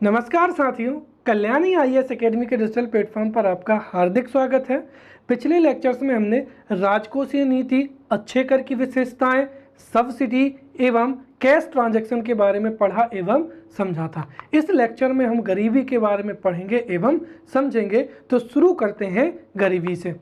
नमस्कार साथियों, Kalyani IAS academy के डिजिटल प्लेटफॉर्म पर आपका हार्दिक स्वागत है। पिछले लेक्चर्स में हमने राजकोषीय नीति, अच्छे कर की विशेषताएं, सब्सिडी एवं कैश ट्रांजैक्शन के बारे में पढ़ा एवं समझा था। इस लेक्चर में हम गरीबी के बारे में पढ़ेंगे एवं समझेंगे। तो शुरू करते हैं गरीबी से।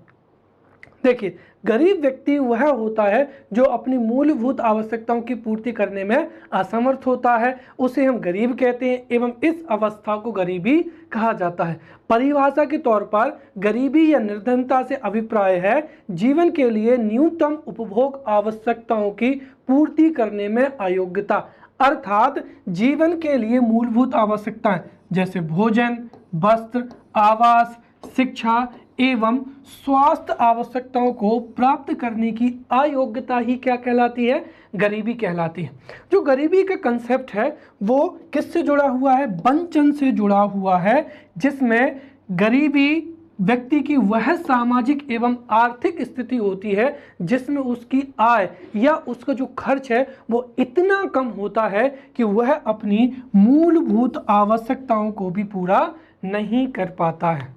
देखिए, गरीब व्यक्ति वह होता है जो अपनी मूलभूत आवश्यकताओं की पूर्ति करने में असमर्थ होता है, उसे हम गरीब कहते हैं एवं इस अवस्था को गरीबी कहा जाता है। परिभाषा के तौर पर गरीबी या निर्धनता से अभिप्राय है जीवन के लिए न्यूनतम उपभोग आवश्यकताओं की पूर्ति करने में अयोग्यता, अर्थात जीवन के लिए मूलभूत आवश्यकताएं जैसे भोजन, वस्त्र, आवास, शिक्षा एवं स्वास्थ्य आवश्यकताओं को प्राप्त करने की अयोग्यता ही क्या कहलाती है? गरीबी कहलाती है। जो गरीबी का कंसेप्ट है वो किससे जुड़ा हुआ है? वंचन से जुड़ा हुआ है, जिसमें गरीबी व्यक्ति की वह सामाजिक एवं आर्थिक स्थिति होती है जिसमें उसकी आय या उसका जो खर्च है वो इतना कम होता है कि वह अपनी मूलभूत आवश्यकताओं को भी पूरा नहीं कर पाता है।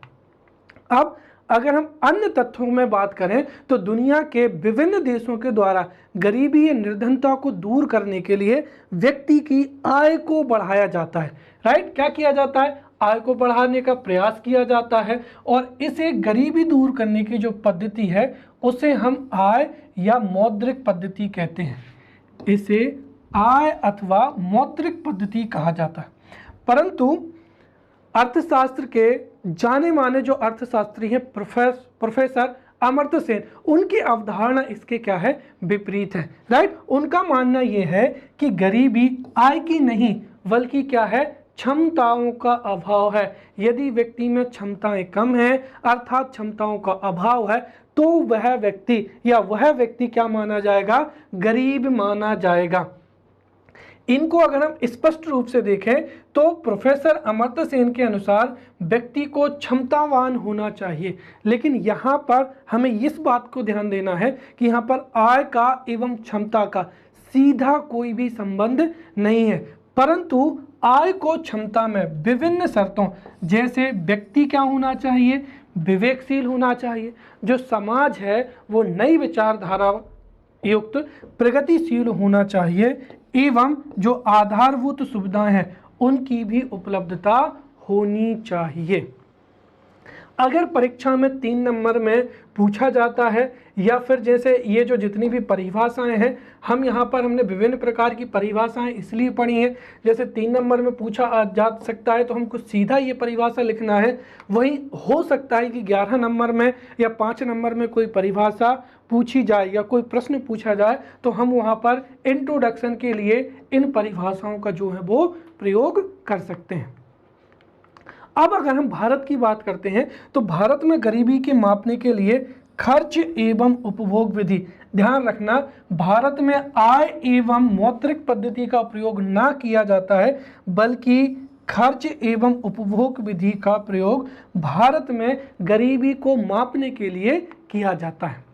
अब अगर हम अन्य तथ्यों में बात करें तो दुनिया के विभिन्न देशों के द्वारा गरीबी या निर्धनता को दूर करने के लिए व्यक्ति की आय को बढ़ाया जाता है। राइट, क्या किया जाता है? आय को बढ़ाने का प्रयास किया जाता है और इसे गरीबी दूर करने की जो पद्धति है उसे हम आय या मौद्रिक पद्धति कहते हैं। इसे आय अथवा मौद्रिक पद्धति कहा जाता है। परंतु अर्थशास्त्र के जाने माने जो अर्थशास्त्री हैं प्रोफेसर अमर्त्य सेन, उनकी अवधारणा इसके क्या है? विपरीत है। राइट, उनका मानना यह है कि गरीबी आय की नहीं बल्कि क्या है? क्षमताओं का अभाव है। यदि व्यक्ति में क्षमताएं कम हैं अर्थात क्षमताओं का अभाव है तो वह व्यक्ति क्या माना जाएगा? गरीब माना जाएगा। इनको अगर हम स्पष्ट रूप से देखें तो प्रोफेसर अमर्त्य सेन के अनुसार व्यक्ति को क्षमतावान होना चाहिए, लेकिन यहाँ पर हमें इस बात को ध्यान देना है कि यहाँ पर आय का एवं क्षमता का सीधा कोई भी संबंध नहीं है, परंतु आय को क्षमता में विभिन्न शर्तों जैसे व्यक्ति क्या होना चाहिए? विवेकशील होना चाहिए। जो समाज है वो नई विचारधारा युक्त प्रगतिशील होना चाहिए एवं जो आधारभूत सुविधाएं हैं उनकी भी उपलब्धता होनी चाहिए। अगर परीक्षा में 3 नंबर में पूछा जाता है या फिर जैसे ये जो जितनी भी परिभाषाएं हैं हमने विभिन्न प्रकार की परिभाषाएं इसलिए पढ़ी हैं, जैसे 3 नंबर में पूछा जा सकता है तो हमको सीधा ये परिभाषा लिखना है। वही हो सकता है कि 11 नंबर में या 5 नंबर में कोई परिभाषा पूछी जाए या कोई प्रश्न पूछा जाए तो हम वहाँ पर इंट्रोडक्शन के लिए इन परिभाषाओं का जो है वो प्रयोग कर सकते हैं। अब अगर हम भारत की बात करते हैं तो भारत में गरीबी के मापने के लिए खर्च एवं उपभोग विधि, ध्यान रखना भारत में आय एवं मौद्रिक पद्धति का प्रयोग ना किया जाता है बल्कि खर्च एवं उपभोग विधि का प्रयोग भारत में गरीबी को मापने के लिए किया जाता है।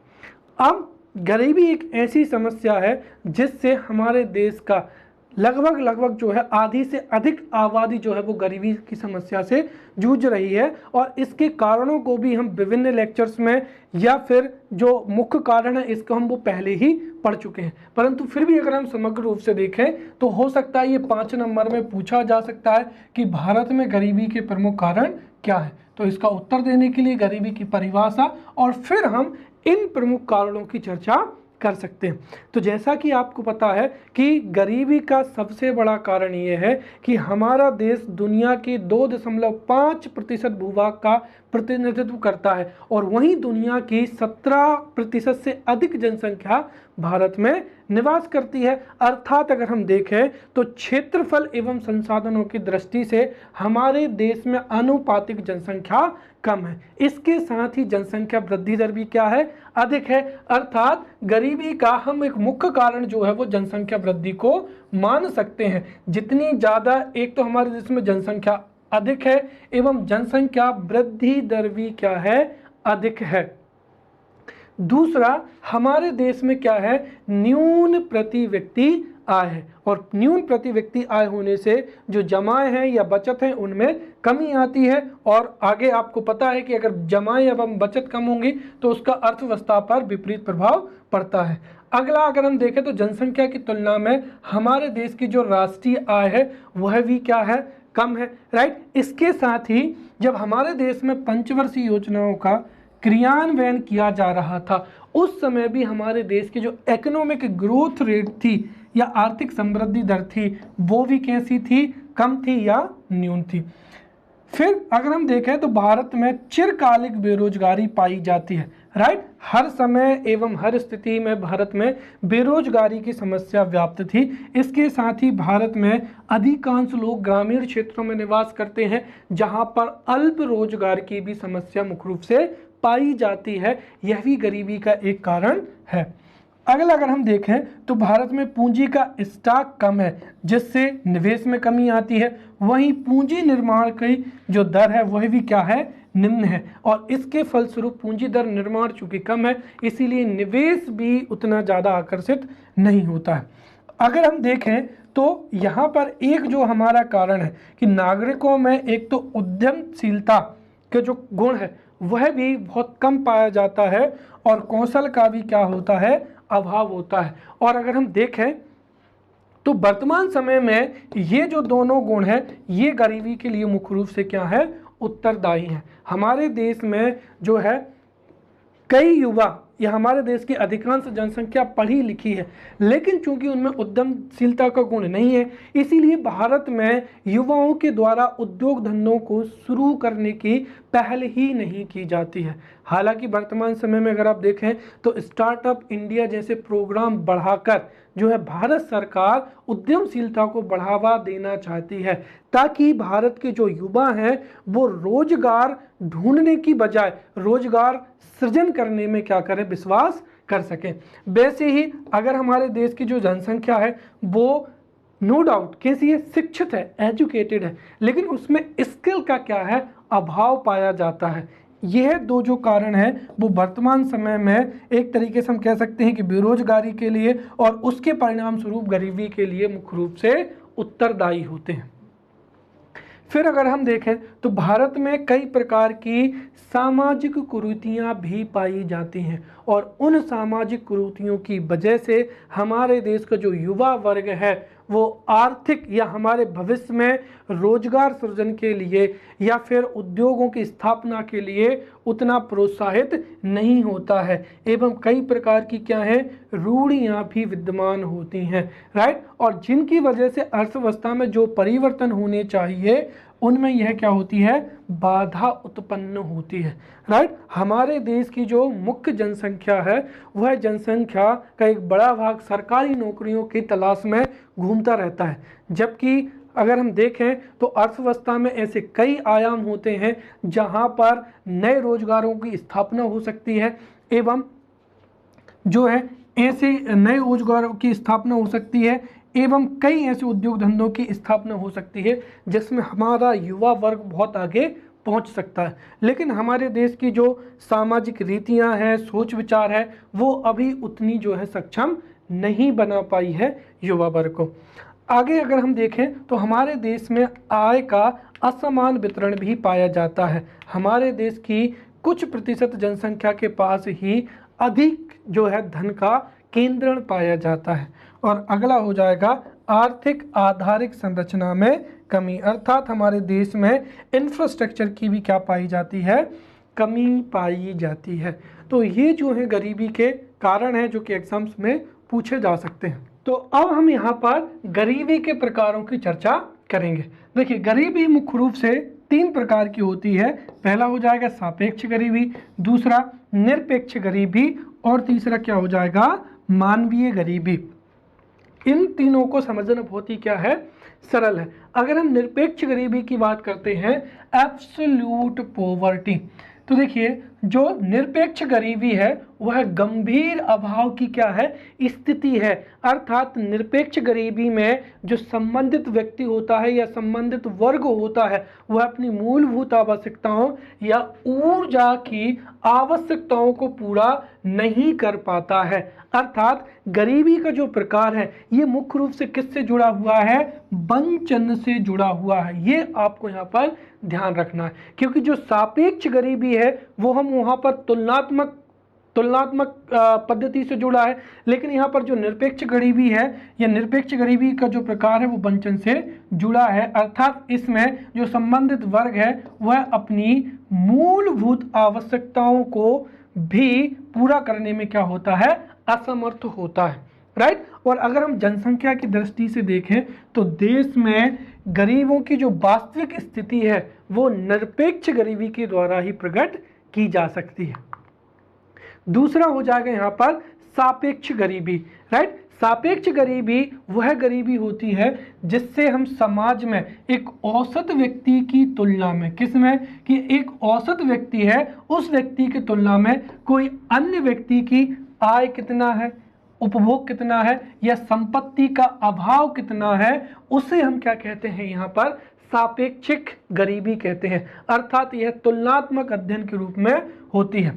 अब गरीबी एक ऐसी समस्या है जिससे हमारे देश का लगभग जो है आधी से अधिक आबादी जो है वो गरीबी की समस्या से जूझ रही है और इसके कारणों को भी हम विभिन्न लेक्चर्स में या फिर जो मुख्य कारण है इसको हम वो पहले ही पढ़ चुके हैं, परंतु फिर भी अगर हम समग्र रूप से देखें तो हो सकता है ये 5 नंबर में पूछा जा सकता है कि भारत में गरीबी के प्रमुख कारण क्या है। तो इसका उत्तर देने के लिए गरीबी की परिभाषा और फिर हम इन प्रमुख कारणों की चर्चा कर सकते हैं। तो जैसा कि आपको पता है कि गरीबी का सबसे बड़ा कारण ये है कि हमारा देश दुनिया के 2.5% भूभाग का प्रतिनिधित्व करता है और वहीं दुनिया की 17% से अधिक जनसंख्या भारत में निवास करती है। अर्थात अगर हम देखें तो क्षेत्रफल एवं संसाधनों की दृष्टि से हमारे देश में आनुपातिक जनसंख्या कम है। इसके साथ ही जनसंख्या वृद्धि दर भी क्या है? अधिक है। अर्थात गरीबी का हम एक मुख्य कारण जो है वो जनसंख्या वृद्धि को मान सकते हैं। जितनी ज़्यादा एक तो हमारे देश में जनसंख्या अधिक है एवं जनसंख्या वृद्धि दर भी क्या है? अधिक है। दूसरा, हमारे देश में क्या है, न्यून प्रति व्यक्ति आय है, और न्यून प्रति व्यक्ति आय होने से जो जमाएं हैं या बचत है उनमें कमी आती है, और आगे आपको पता है कि अगर जमाएं एवं बचत कम होंगी तो उसका अर्थव्यवस्था पर विपरीत प्रभाव पड़ता है। अगला अगर हम देखें तो जनसंख्या की तुलना में हमारे देश की जो राष्ट्रीय आय है वह भी क्या है, कम है, राइट। इसके साथ ही जब हमारे देश में पंचवर्षीय योजनाओं का क्रियान्वयन किया जा रहा था उस समय भी हमारे देश की जो इकोनॉमिक ग्रोथ रेट थी या आर्थिक समृद्धि दर थी वो भी कैसी थी, कम थी या न्यून थी। फिर अगर हम देखें तो भारत में चिरकालिक बेरोजगारी पाई जाती है, राइट। हर समय एवं हर स्थिति में भारत में बेरोजगारी की समस्या व्याप्त थी। इसके साथ ही भारत में अधिकांश लोग ग्रामीण क्षेत्रों में निवास करते हैं जहां पर अल्प रोजगार की भी समस्या मुख्य रूप से पाई जाती है, यह भी गरीबी का एक कारण है। अगला अगर हम देखें तो भारत में पूंजी का स्टॉक कम है जिससे निवेश में कमी आती है, वहीं पूंजी निर्माण की जो दर है वह भी क्या है, निम्न है, और इसके फलस्वरूप पूंजी दर निर्माण चूंकि कम है इसीलिए निवेश भी उतना ज़्यादा आकर्षित नहीं होता है। अगर हम देखें तो यहाँ पर एक जो हमारा कारण है कि नागरिकों में एक तो उद्यमशीलता के जो गुण है वह भी बहुत कम पाया जाता है, और कौशल का भी क्या होता है, अभाव होता है। और अगर हम देखें तो वर्तमान समय में ये जो दोनों गुण हैं ये गरीबी के लिए मुख्य रूप से क्या है, उत्तरदायी हैं। हमारे देश में जो है कई युवा या हमारे देश की अधिकांश जनसंख्या पढ़ी लिखी है लेकिन चूंकि उनमें उद्यमशीलता का गुण नहीं है इसीलिए भारत में युवाओं के द्वारा उद्योग धंधों को शुरू करने की पहल ही नहीं की जाती है। हालांकि वर्तमान समय में अगर आप देखें तो स्टार्टअप इंडिया जैसे प्रोग्राम बढ़ाकर जो है भारत सरकार उद्यमशीलता को बढ़ावा देना चाहती है ताकि भारत के जो युवा हैं वो रोजगार ढूंढने की बजाय रोजगार सृजन करने में क्या करें, विश्वास कर सकें। वैसे ही अगर हमारे देश की जो जनसंख्या है वो नो डाउट कैसी है, शिक्षित है, एजुकेटेड है, लेकिन उसमें स्किल का क्या है, अभाव पाया जाता है। यह दो जो कारण है वो वर्तमान समय में एक तरीके से हम कह सकते हैं कि बेरोजगारी के लिए और उसके परिणाम स्वरूप गरीबी के लिए मुख्य रूप से उत्तरदायी होते हैं। फिर अगर हम देखें तो भारत में कई प्रकार की सामाजिक कुरीतियां भी पाई जाती हैं और उन सामाजिक कुरीतियों की वजह से हमारे देश का जो युवा वर्ग है वो आर्थिक या हमारे भविष्य में रोजगार सृजन के लिए या फिर उद्योगों की स्थापना के लिए उतना प्रोत्साहित नहीं होता है एवं कई प्रकार की क्या है, रूढ़ियाँ भी विद्यमान होती हैं, राइट। और जिनकी वजह से अर्थव्यवस्था में जो परिवर्तन होने चाहिए उनमें यह क्या होती है, बाधा उत्पन्न होती है, राइट। हमारे देश की जो मुख्य जनसंख्या है वह जनसंख्या का एक बड़ा भाग सरकारी नौकरियों की तलाश में घूमता रहता है, जबकि अगर हम देखें तो अर्थव्यवस्था में ऐसे कई आयाम होते हैं जहां पर नए रोजगारों की स्थापना हो सकती है एवं जो है ऐसे नए रोजगारों की स्थापना हो सकती है एवं कई ऐसे उद्योग धंधों की स्थापना हो सकती है जिसमें हमारा युवा वर्ग बहुत आगे पहुंच सकता है। लेकिन हमारे देश की जो सामाजिक रीतियां हैं, सोच विचार है, वो अभी उतनी जो है सक्षम नहीं बना पाई है युवा वर्ग को। आगे अगर हम देखें तो हमारे देश में आय का असमान वितरण भी पाया जाता है। हमारे देश की कुछ प्रतिशत जनसंख्या के पास ही अधिक जो है धन का केंद्रण पाया जाता है। और अगला हो जाएगा आर्थिक आधारिक संरचना में कमी, अर्थात हमारे देश में इंफ्रास्ट्रक्चर की भी क्या पाई जाती है, कमी पाई जाती है। तो ये जो है गरीबी के कारण है जो कि एग्जाम्स में पूछे जा सकते हैं। तो अब हम यहाँ पर गरीबी के प्रकारों की चर्चा करेंगे। देखिए गरीबी मुख्य रूप से 3 प्रकार की होती है। पहला हो जाएगा सापेक्ष गरीबी, दूसरा निरपेक्ष गरीबी और तीसरा क्या हो जाएगा, मानवीय गरीबी। इन तीनों को समझना बहुत ही क्या है, सरल है। अगर हम निरपेक्ष गरीबी की बात करते हैं, एब्सोल्यूट पॉवर्टी, तो देखिए जो निरपेक्ष गरीबी है वह गंभीर अभाव की क्या है, स्थिति है। अर्थात निरपेक्ष गरीबी में जो संबंधित व्यक्ति होता है या संबंधित वर्ग होता है वह अपनी मूलभूत आवश्यकताओं या ऊर्जा की आवश्यकताओं को पूरा नहीं कर पाता है। अर्थात गरीबी का जो प्रकार है ये मुख्य रूप से किससे जुड़ा हुआ है, वंचन से जुड़ा हुआ है। ये आपको यहाँ पर ध्यान रखना है, क्योंकि जो सापेक्ष गरीबी है वो हम वहाँ पर तुलनात्मक पद्धति से जुड़ा है, लेकिन यहाँ पर जो निरपेक्ष गरीबी है या निरपेक्ष गरीबी का जो प्रकार है वो वंचन से जुड़ा है। अर्थात इसमें जो संबंधित वर्ग है वह अपनी मूलभूत आवश्यकताओं को भी पूरा करने में क्या होता है, असमर्थ होता है, राइट। और अगर हम जनसंख्या की दृष्टि से देखें तो देश में गरीबों की जो वास्तविक स्थिति है वो निरपेक्ष गरीबी के द्वारा ही प्रकट की जा सकती है। दूसरा हो जाएगा यहाँ पर सापेक्ष गरीबी, राइट। सापेक्ष गरीबी वह गरीबी होती है जिससे हम समाज में एक औसत व्यक्ति की तुलना में, किसमें, कि एक औसत व्यक्ति है उस व्यक्ति की तुलना में कोई अन्य व्यक्ति की आय कितना है, उपभोग कितना है या संपत्ति का अभाव कितना है, उसे हम क्या कहते हैं यहाँ पर, सापेक्षिक गरीबी कहते हैं। अर्थात यह तुलनात्मक अध्ययन के रूप में होती है।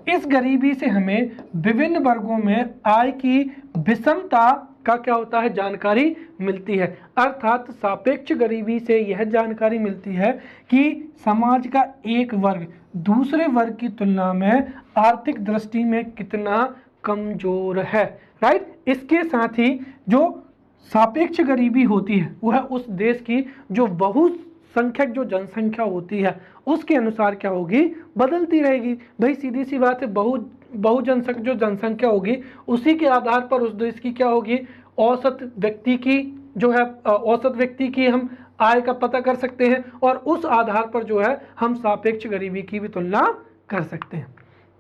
इस गरीबी से हमें विभिन्न वर्गों में आय की विषमता का क्या होता है, जानकारी मिलती है। अर्थात सापेक्ष गरीबी से यह जानकारी मिलती है कि समाज का एक वर्ग दूसरे वर्ग की तुलना में आर्थिक दृष्टि में कितना कमजोर है, राइट। इसके साथ ही जो सापेक्ष गरीबी होती है वह उस देश की जो बहुसंख्यक जो जनसंख्या होती है उसके अनुसार क्या होगी, बदलती रहेगी। भाई सीधी सी बात है, बहुजनसंख्यक जो जनसंख्या होगी उसी के आधार पर उस देश की क्या होगी, औसत व्यक्ति की जो है, औसत व्यक्ति की हम आय का पता कर सकते हैं और उस आधार पर जो है हम सापेक्ष गरीबी की भी तुलना कर सकते हैं।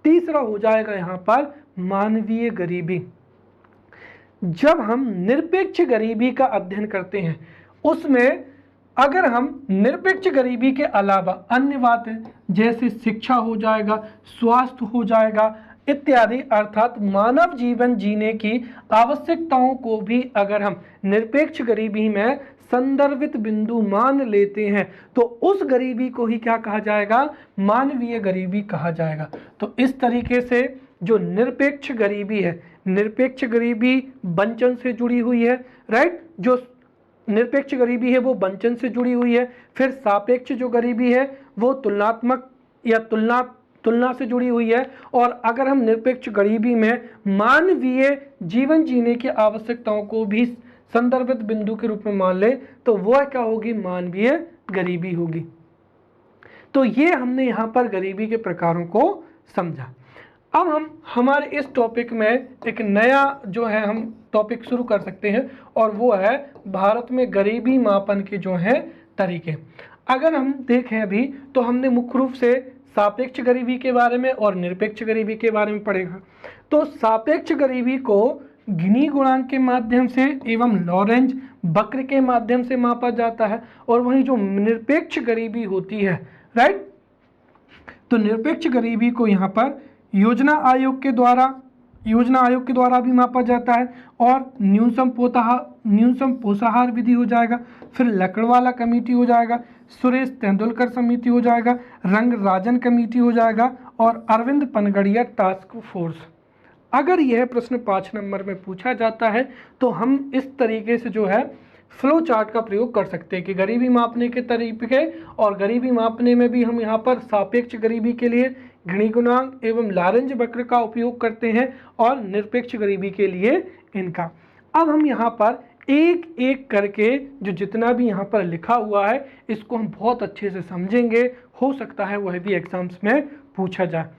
तीसरा हो जाएगा यहाँ पर मानवीय गरीबी। जब हम निरपेक्ष गरीबी का अध्ययन करते हैं उसमें अगर हम निरपेक्ष गरीबी के अलावा अन्य बातें जैसे शिक्षा हो जाएगा, स्वास्थ्य हो जाएगा इत्यादि, अर्थात मानव जीवन जीने की आवश्यकताओं को भी अगर हम निरपेक्ष गरीबी में संदर्भित बिंदु मान लेते हैं तो उस गरीबी को ही क्या कहा जाएगा, मानवीय गरीबी कहा जाएगा। तो इस तरीके से जो निरपेक्ष गरीबी है, निरपेक्ष गरीबी वंचन से जुड़ी हुई है, राइट। जो निरपेक्ष गरीबी है वो वंचन से जुड़ी हुई है। फिर सापेक्ष जो गरीबी है वो तुलनात्मक या तुलना से जुड़ी हुई है। और अगर हम निरपेक्ष गरीबी में मानवीय जीवन जीने की आवश्यकताओं को भी संदर्भित बिंदु के रूप में मान ले तो वह क्या होगी, मानवीय गरीबी होगी। तो ये हमने यहाँ पर गरीबी के प्रकारों को समझा। अब हम हमारे इस टॉपिक में एक नया जो है हम टॉपिक शुरू कर सकते हैं और वो है भारत में गरीबी मापन के जो हैं तरीके। अगर हम देखें अभी तो हमने मुख्य रूप से सापेक्ष गरीबी के बारे में और निरपेक्ष गरीबी के बारे में पढ़ेगा। तो सापेक्ष गरीबी को गिनी गुणांक के माध्यम से एवं लॉरेंज वक्र के माध्यम से मापा जाता है। और वहीं जो निरपेक्ष गरीबी होती है, राइट, तो निरपेक्ष गरीबी को यहाँ पर योजना आयोग के द्वारा भी मापा जाता है। और न्यूनतम पोषाहार विधि हो जाएगा, फिर लकड़वाला कमेटी हो जाएगा, सुरेश तेंदुलकर समिति हो जाएगा, रंग राजन कमेटी हो जाएगा और अरविंद पनगड़िया टास्क फोर्स। अगर यह प्रश्न 5 नंबर में पूछा जाता है तो हम इस तरीके से जो है फ्लो चार्ट का प्रयोग कर सकते हैं कि गरीबी मापने के तरीके, और गरीबी मापने में भी हम यहाँ पर सापेक्ष गरीबी के लिए गिनी गुणांक एवं लॉरेंज वक्र का उपयोग करते हैं और निरपेक्ष गरीबी के लिए इनका। अब हम यहाँ पर एक एक करके जो जितना भी यहाँ पर लिखा हुआ है इसको हम बहुत अच्छे से समझेंगे, हो सकता है वह भी एग्जाम्स में पूछा जाए।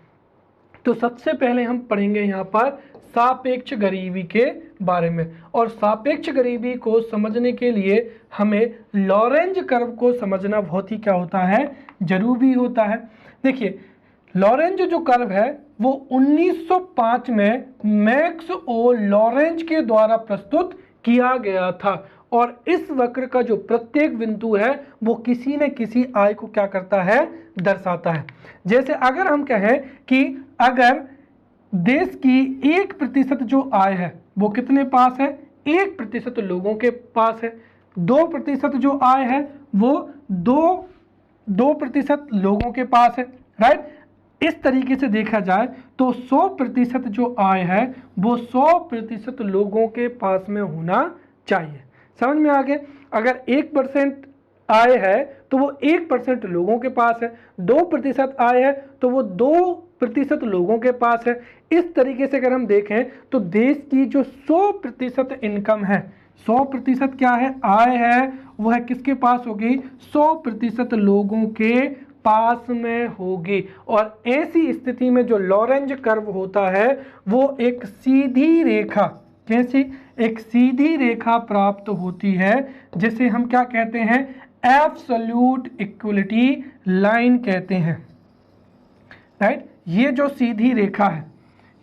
तो सबसे पहले हम पढ़ेंगे यहाँ पर सापेक्ष गरीबी के बारे में। और सापेक्ष गरीबी को समझने के लिए हमें लॉरेंज कर्व को समझना बहुत ही क्या होता है, जरूरी होता है। देखिए लॉरेंज जो कर्व है वो 1905 में मैक्स ओ लॉरेंज के द्वारा प्रस्तुत किया गया था। और इस वक्र का जो प्रत्येक बिंदु है वो किसी न किसी आय को क्या करता है, दर्शाता है। जैसे अगर हम कहें कि अगर देश की 1% जो आय है वो कितने पास है? 1% लोगों के पास है। 2% जो आय है वो 2% लोगों के पास है, राइट। इस तरीके से देखा जाए तो 100% जो आय है वो 100% लोगों के पास में होना चाहिए। समझ में आ गया? अगर 1% आय है तो वो 1% लोगों के पास है, 2% आय है तो वो 2% लोगों के पास है। इस तरीके से अगर हम देखें तो देश की जो 100% इनकम है, 100% क्या है? आय है, वो है किसके पास होगी? 100% लोगों के पास में होगी। और ऐसी स्थिति में जो लॉरेंज कर्व होता है वो एक सीधी रेखा, कैसी? एक सीधी रेखा प्राप्त होती है, जिसे हम क्या कहते हैं? एब्सोल्यूट इक्वलिटी लाइन कहते हैं, राइट। ये जो सीधी रेखा है,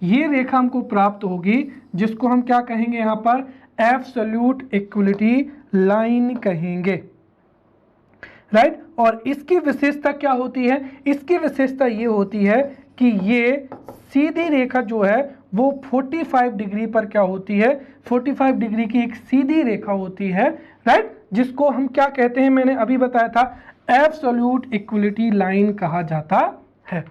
ये रेखा हमको प्राप्त होगी, जिसको हम क्या कहेंगे? यहाँ पर एब्सोल्यूट इक्वलिटी लाइन कहेंगे, राइट। और इसकी विशेषता क्या होती है? इसकी विशेषता ये होती है कि ये सीधी रेखा जो है वो 45 डिग्री पर क्या होती है? 45 डिग्री की एक सीधी रेखा होती है, राइट, जिसको हम क्या कहते हैं? मैंने अभी बताया था, एब्सोल्यूट इक्वलिटी लाइन कहा जाता है।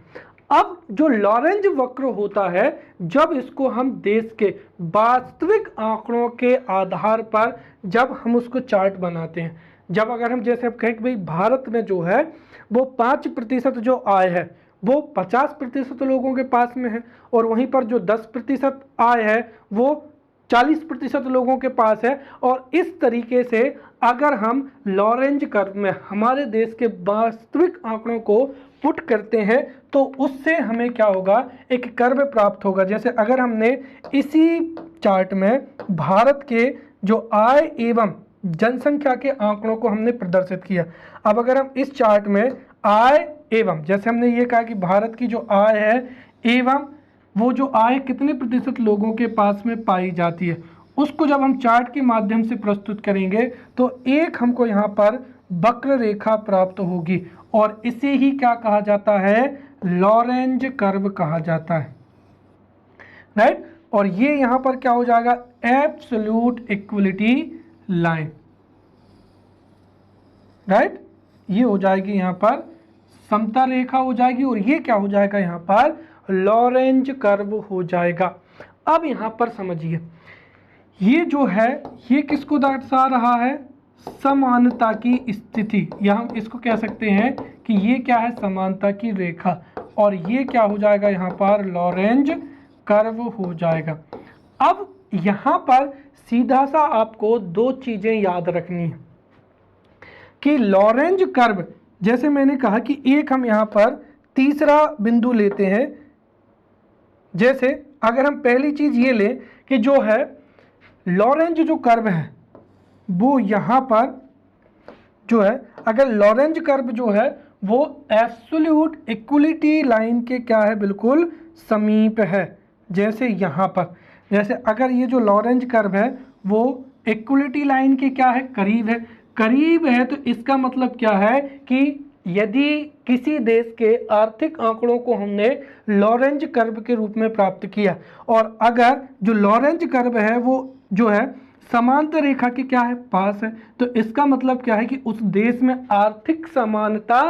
अब जो लॉरेंज वक्र होता है, जब इसको हम देश के वास्तविक आंकड़ों के आधार पर जब हम उसको चार्ट बनाते हैं, जब अगर हम जैसे अब कहें कि भाई भारत में जो है वो 5% जो आय है वो 50% लोगों के पास में है, और वहीं पर जो 10% आय है वो 40% लोगों के पास है। और इस तरीके से अगर हम लॉरेंज कर्व में हमारे देश के वास्तविक आंकड़ों को पुट करते हैं तो उससे हमें क्या होगा? एक कर्व प्राप्त होगा। जैसे अगर हमने इसी चार्ट में भारत के जो आय एवं जनसंख्या के आंकड़ों को हमने प्रदर्शित किया, अब अगर हम इस चार्ट में आय एवं, जैसे हमने ये कहा कि भारत की जो आय है एवं वो जो आय कितने प्रतिशत लोगों के पास में पाई जाती है, उसको जब हम चार्ट के माध्यम से प्रस्तुत करेंगे तो एक हमको यहाँ पर वक्र रेखा प्राप्त होगी, और इसे ही क्या कहा जाता है? लॉरेंज कर्व कहा जाता है, राइट। और ये यहाँ पर क्या हो जाएगा? Absolute equality line, right. ये हो जाएगी यहाँ पर समता रेखा हो जाएगी, और ये क्या हो जाएगा? यहाँ पर लॉरेंज कर्व हो जाएगा। अब यहाँ पर समझिए, ये जो है ये किसको दर्शा रहा है? समानता की स्थिति, या हम इसको कह सकते हैं कि ये क्या है? समानता की रेखा, और ये क्या हो जाएगा? यहाँ पर लॉरेंज कर्व हो जाएगा। अब यहाँ पर सीधा सा आपको दो चीजें याद रखनी है कि लॉरेंज कर्व, जैसे मैंने कहा कि एक हम यहाँ पर तीसरा बिंदु लेते हैं। जैसे अगर हम पहली चीज ये लें कि जो है लॉरेंज जो कर्व है वो यहाँ पर जो है, अगर लॉरेंज कर्व जो है वो एब्सोल्यूट इक्वलिटी लाइन के क्या है? बिल्कुल समीप है। जैसे यहाँ पर, जैसे अगर ये जो लॉरेंज कर्व है वो इक्वलिटी लाइन के क्या है? करीब है। करीब है तो इसका मतलब क्या है कि यदि किसी देश के आर्थिक आंकड़ों को हमने लॉरेंज कर्व के रूप में प्राप्त किया, और अगर जो लॉरेंज कर्व है वो जो है समांतर रेखा के क्या है? पास है, तो इसका मतलब क्या है कि उस देश में आर्थिक समानता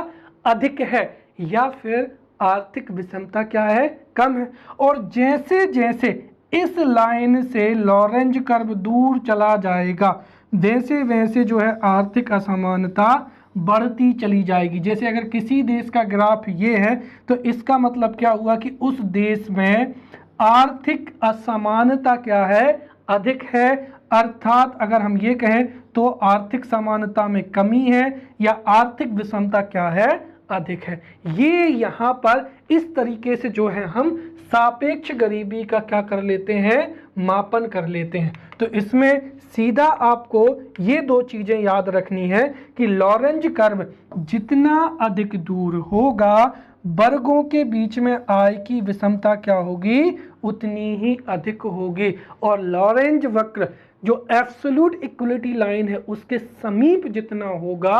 अधिक है, या फिर आर्थिक विषमता क्या है? कम है। और जैसे जैसे इस लाइन से लॉरेंज कर्व दूर चला जाएगा, वैसे वैसे जो है आर्थिक असमानता बढ़ती चली जाएगी। जैसे अगर किसी देश का ग्राफ ये है तो इसका मतलब क्या हुआ कि उस देश में आर्थिक असमानता क्या है? अधिक है। अर्थात अगर हम ये कहें तो आर्थिक समानता में कमी है, या आर्थिक विषमता क्या है? अधिक है। ये यहाँ पर इस तरीके से जो है हम सापेक्ष गरीबी का क्या कर लेते हैं? मापन कर लेते हैं। तो इसमें सीधा आपको ये दो चीजें याद रखनी है कि लॉरेंज कर्व जितना अधिक दूर होगा, वर्गों के बीच में आय की विषमता क्या होगी? उतनी ही अधिक होगी। और लॉरेंज वक्र जो एब्सोल्यूट इक्वलिटी लाइन है उसके समीप जितना होगा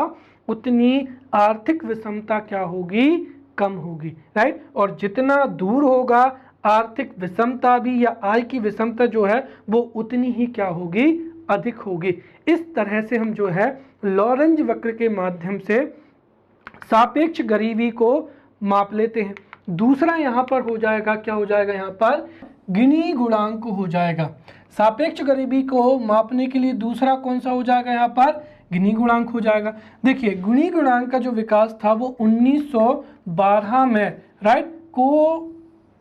उतनी आर्थिक विषमता क्या होगी? कम होगी, राइट। और जितना दूर होगा आर्थिक विषमता भी या आय की विषमता जो है वो उतनी ही क्या होगी, अधिक होगी। इस तरह से हम जो है लॉरेंज वक्र के माध्यम से सापेक्ष गरीबी को माप लेते हैं। दूसरा यहाँ पर हो जाएगा, क्या हो जाएगा यहाँ पर, गिनी गुणांक हो जाएगा। सापेक्ष गरीबी को मापने के लिए दूसरा कौन सा हो जाएगा यहाँ पर, गिनी गुणांक हो जाएगा। देखिए गिनी गुणांक का जो विकास था वो 1912 में राइट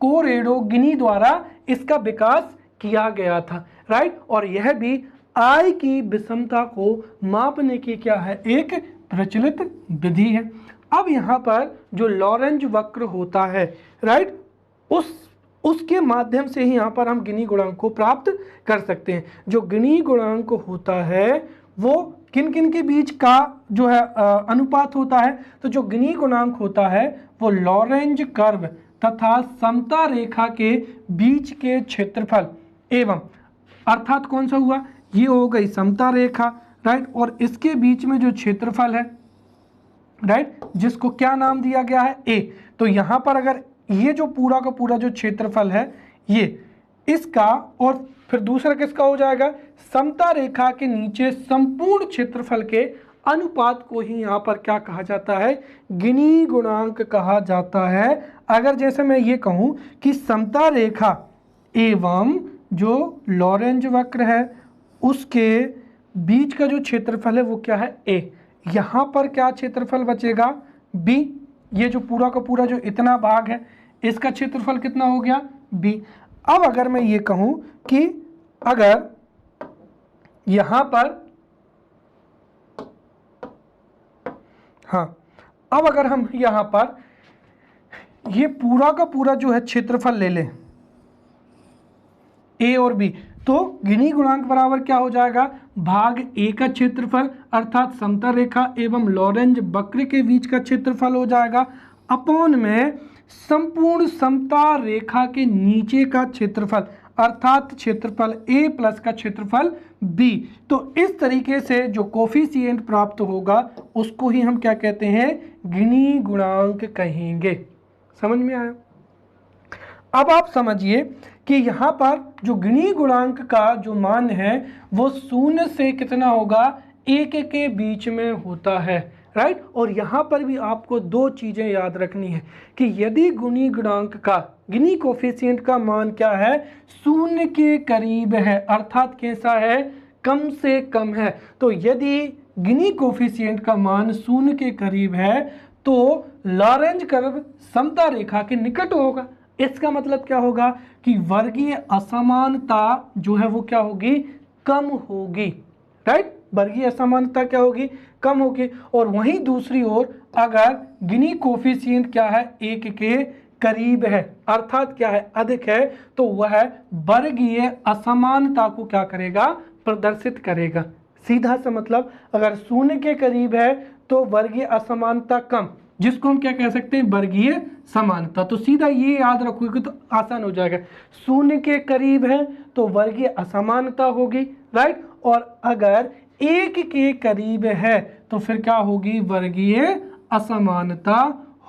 कोरेडो गिनी द्वारा इसका विकास किया गया था राइट। और यह भी आय की विषमता को मापने की क्या है, एक प्रचलित विधि है। अब यहाँ पर जो लॉरेंज वक्र होता है राइट, उसके माध्यम से ही यहाँ पर हम गिनी गुणांक को प्राप्त कर सकते हैं। जो गिनी गुणांक होता है वो किन किन के बीच का जो है अनुपात होता है, तो जो गिनी गुणांक होता है वो लॉरेंज कर्व तथा समता रेखा के बीच के क्षेत्रफल एवं, अर्थात कौन सा हुआ, ये हो गई समता रेखा राइट, और इसके बीच में जो क्षेत्रफल है राइट, जिसको क्या नाम दिया गया है, ए। तो यहाँ पर अगर ये जो पूरा का पूरा जो क्षेत्रफल है ये इसका, और फिर दूसरा किसका हो जाएगा, समता रेखा के नीचे संपूर्ण क्षेत्रफल के अनुपात को ही यहाँ पर क्या कहा जाता है, गिनी गुणांक कहा जाता है। अगर जैसे मैं ये कहूँ कि समता रेखा एवं जो लॉरेंज वक्र है उसके बीच का जो क्षेत्रफल है वो क्या है, ए। यहाँ पर क्या क्षेत्रफल बचेगा, बी। ये जो पूरा का पूरा जो इतना भाग है इसका क्षेत्रफल कितना हो गया, बी। अब अगर मैं ये कहूँ कि अगर यहाँ पर, हाँ, अब अगर हम यहाँ पर ये पूरा का पूरा जो है क्षेत्रफल ले लें ए और बी, तो गिनी गुणांक बराबर क्या हो जाएगा, भाग ए का क्षेत्रफल अर्थात समता रेखा एवं लॉरेंज वक्र के बीच का क्षेत्रफल हो जाएगा अपॉन में संपूर्ण समता रेखा के नीचे का क्षेत्रफल अर्थात क्षेत्रफल ए प्लस का क्षेत्रफल बी। तो इस तरीके से जो कोफिशिएंट प्राप्त होगा उसको ही हम क्या कहते हैं, गिनी गुणांक कहेंगे। समझ में आया। अब आप समझिए कि यहाँ पर जो गिनी गुणांक का जो मान है वो 0 से कितना होगा, 1 के बीच में होता है राइट। और यहाँ पर भी आपको दो चीज़ें याद रखनी है कि यदि गिनी गुणांक का, गिनी कोफिशिएंट का मान क्या है, 0 के करीब है अर्थात कैसा है, कम से कम है। तो यदि गिनी कोफिशिएंट का मान 0 के करीब है तो लॉरेंज कर्व समता रेखा के निकट होगा। इसका मतलब क्या होगा कि वर्गीय असमानता जो है वो क्या होगी, कम होगी राइट। वर्गीय असमानता क्या होगी, कम होगी। और वहीं दूसरी ओर अगर गिनी कोफिशिएंट क्या है, 1 के करीब है अर्थात क्या है, अधिक है, तो वह वर्गीय असमानता को क्या करेगा, प्रदर्शित करेगा। सीधा सा मतलब अगर 0 के करीब है तो वर्गीय असमानता कम, जिसको हम क्या कह सकते हैं, वर्गीय समानता। तो सीधा ये याद रखोगे तो आसान हो जाएगा। 0 के करीब है तो वर्गीय असमानता होगी राइट, और अगर 1 के करीब है तो फिर क्या होगी, वर्गीय असमानता